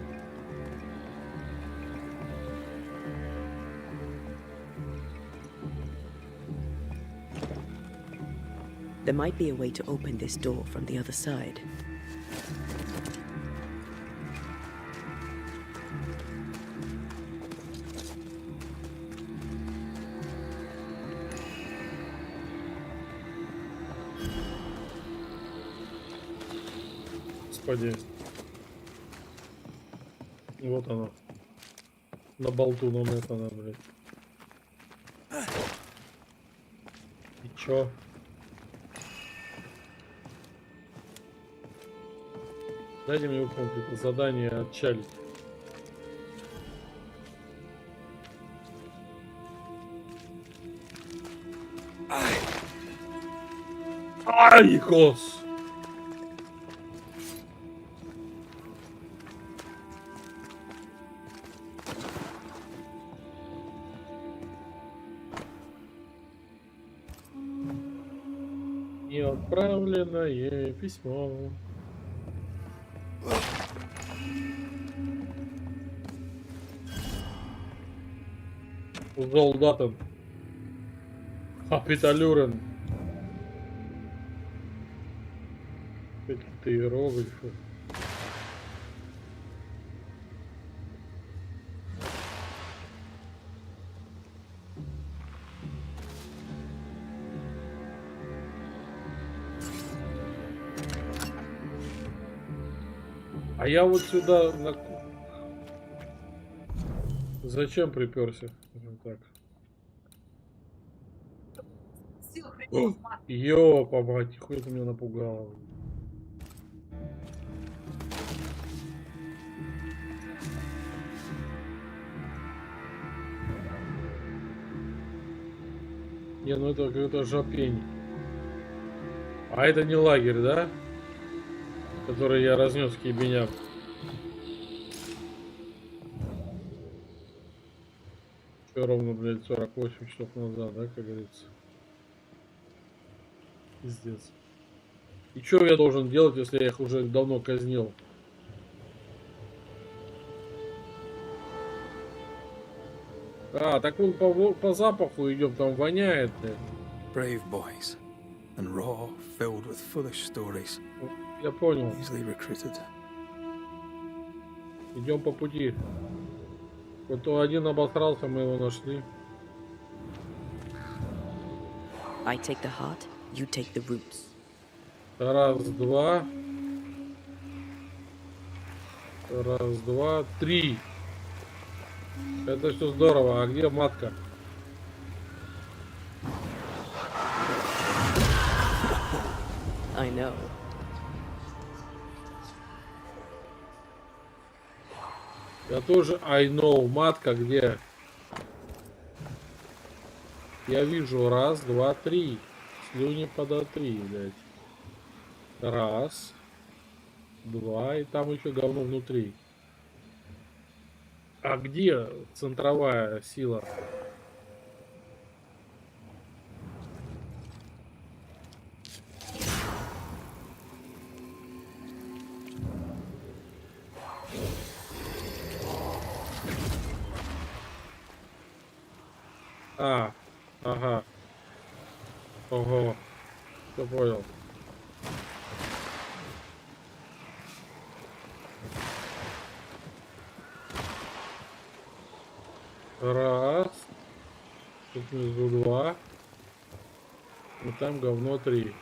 There might be a way to open this door from the other side. Господи. Вот оно. На болту, но это надо, блядь. И чё? Дайте мне выполнить это задание отчалить. Ай, гос! Неотправленное письмо. Солдатом. Капиталюрен. Какие-то иероглифы. А я вот сюда зачем приперся? Так. Ёпа, мать, хуй ты меня напугал. Не, ну это какой-то жопень. А это не лагерь, да? Который я разнес в ебенях. Все ровно, блядь, 48 часов назад, да, как говорится. Пиздец. И что я должен делать, если я их уже давно казнил? А, так он по запаху идем, там воняет. Brave boys, and raw, filled with foolish stories. Я понял. Easily recruited. Идем по пути. Вот то один обосрался, мы его нашли. I take the heart, you take the roots. Раз, два. Раз, два, три. Это все здорово. А где матка? I know. Я тоже I know. Матка где? Я вижу. Раз, два, три. Слюни подотри, блядь. Раз. Два. И там еще говно внутри. А где центровая сила? А, ага. Ого. Все понял. Раз. Тут внизу два. И там говно три.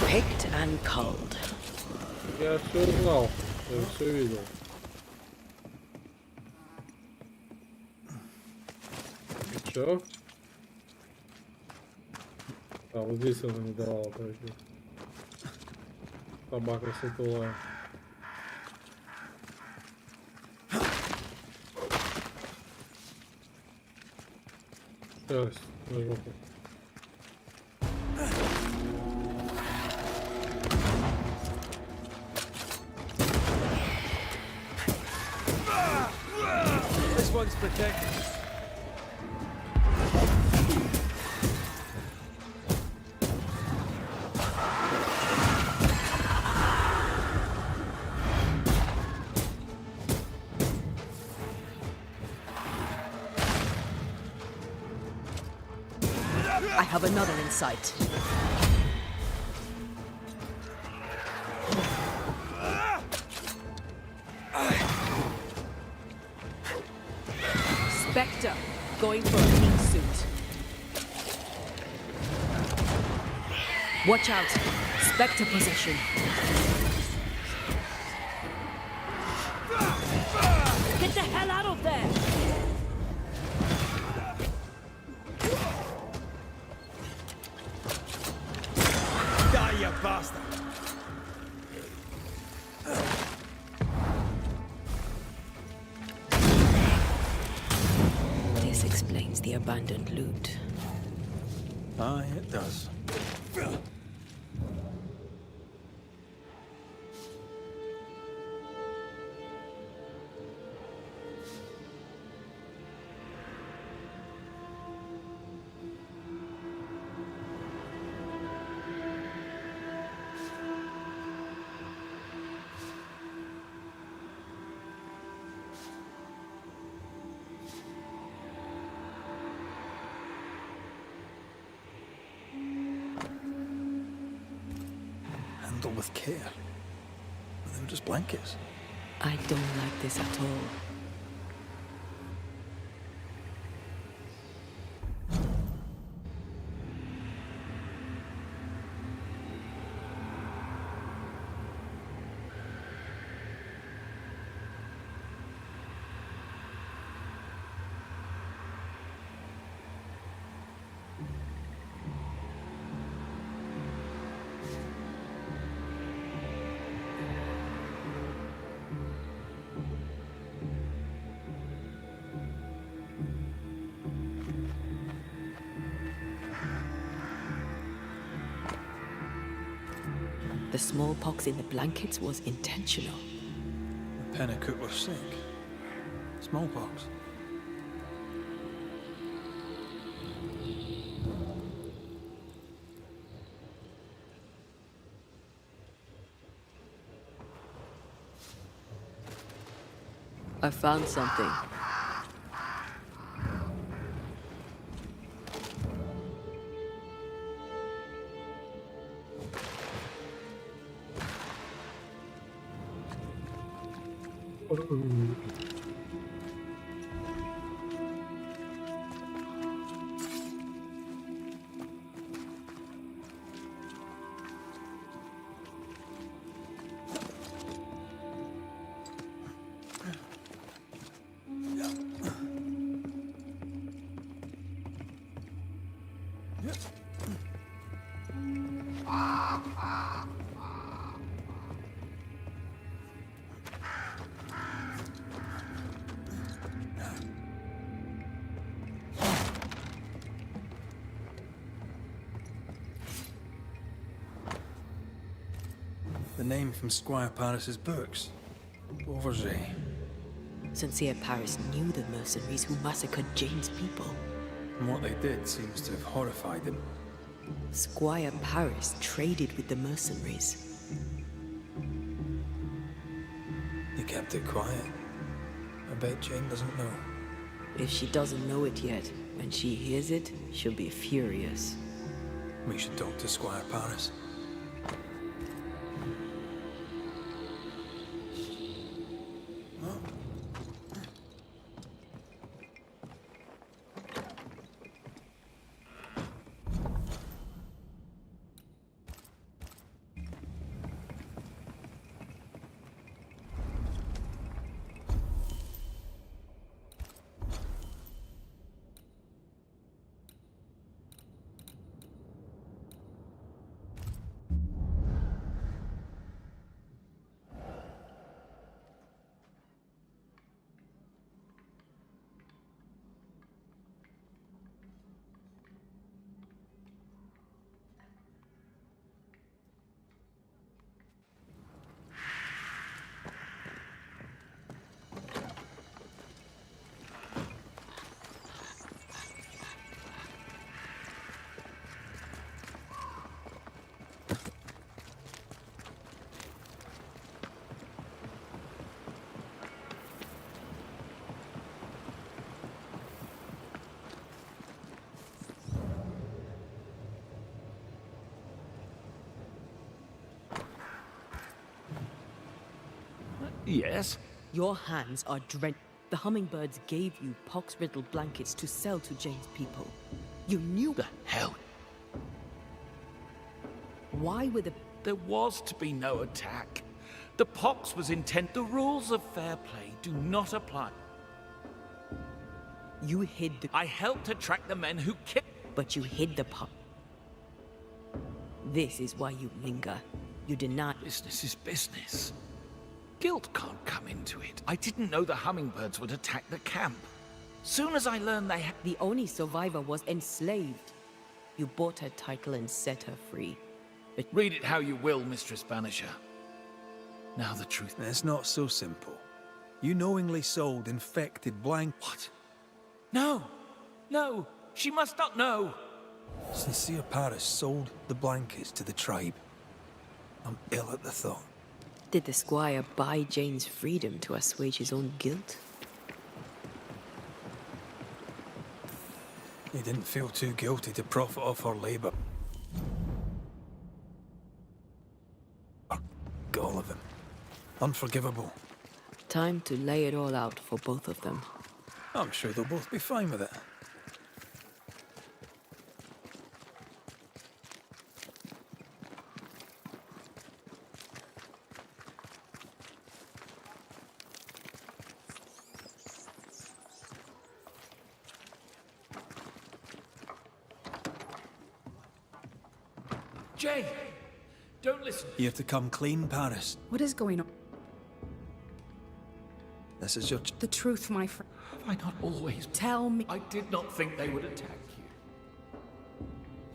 Picked and culled. Я все знал, я все видел. Че? А, вот здесь она не давала пройти. Собака сутулая. Шерсть на жопу. This one's protected. I have another in sight. Spectre, going for a pink suit. Watch out, Spectre possession. Get the hell out of there! Die, you bastard! This explains the abandoned loot. Aye, it does. with care. But they were just blankets. I don't like this at all. The smallpox in the blankets was intentional. The Pennicook was sick. Smallpox. I found something. The name from Squire Paris's books. Beauverger. Sincere Paris knew the mercenaries who massacred Jane's people. And what they did seems to have horrified him. Squire Paris traded with the mercenaries. He kept it quiet. I bet Jane doesn't know. If she doesn't know it yet, when she hears it, she'll be furious. We should talk to Squire Paris. Yes? Your hands are drenched. The hummingbirds gave you pox-riddled blankets to sell to Jane's people. You knew... The hell? Why were the... There was to be no attack. The pox was intent. The rules of fair play do not apply. You hid the... I helped to track the men who killed... But you hid the pox. This is why you linger. You deny... Business is business. Guilt can't come into it. I didn't know the hummingbirds would attack the camp. Soon as I learned they had... The only survivor was enslaved. You bought her title and set her free. But... Read it how you will, Mistress Banisher. Now the truth... It's not so simple. You knowingly sold infected What? No! No! She must not know! Sincere Paris sold the blankets to the tribe. I'm ill at the thought. Did the squire buy Jane's freedom to assuage his own guilt? He didn't feel too guilty to profit off her labor. Unforgivable. Time to lay it all out for both of them. I'm sure they'll both be fine with it. Jay, don't listen. You have to come clean, Paris. What is going on? This is your... The truth, my friend. Have I not always... Tell me. I did not think they would attack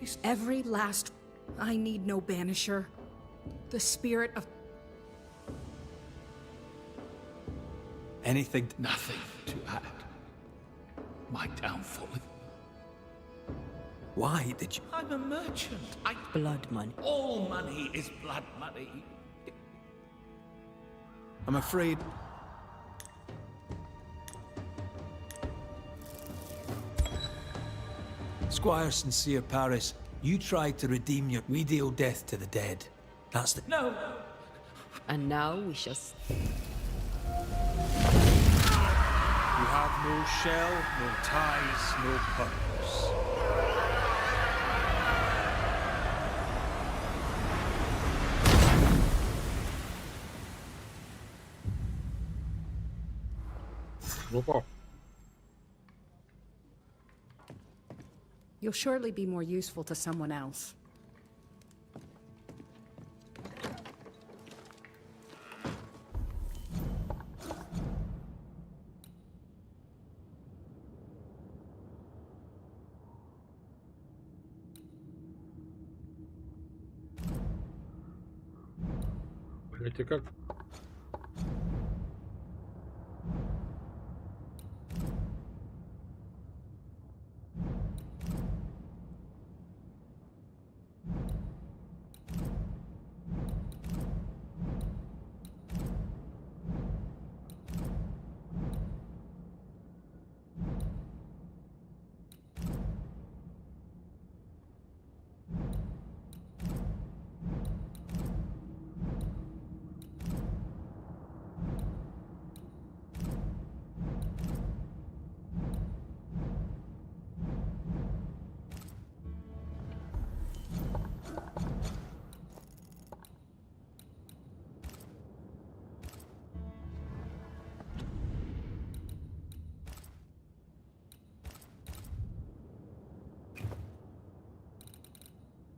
you. Every last... I need no banisher. The spirit of... Anything... Nothing to add. My downfall. Why did you... I'm a merchant. Blood money. All money is blood money. I'm afraid... Squire Sincere Paris, you tried to redeem your... We deal death to the dead. That's the... No! And now we shall... You have no shell, no ties, no purpose. Опа. You'll surely be more useful to someone else. Блять, и как?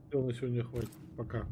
Всё, на сегодня хватит. Пока.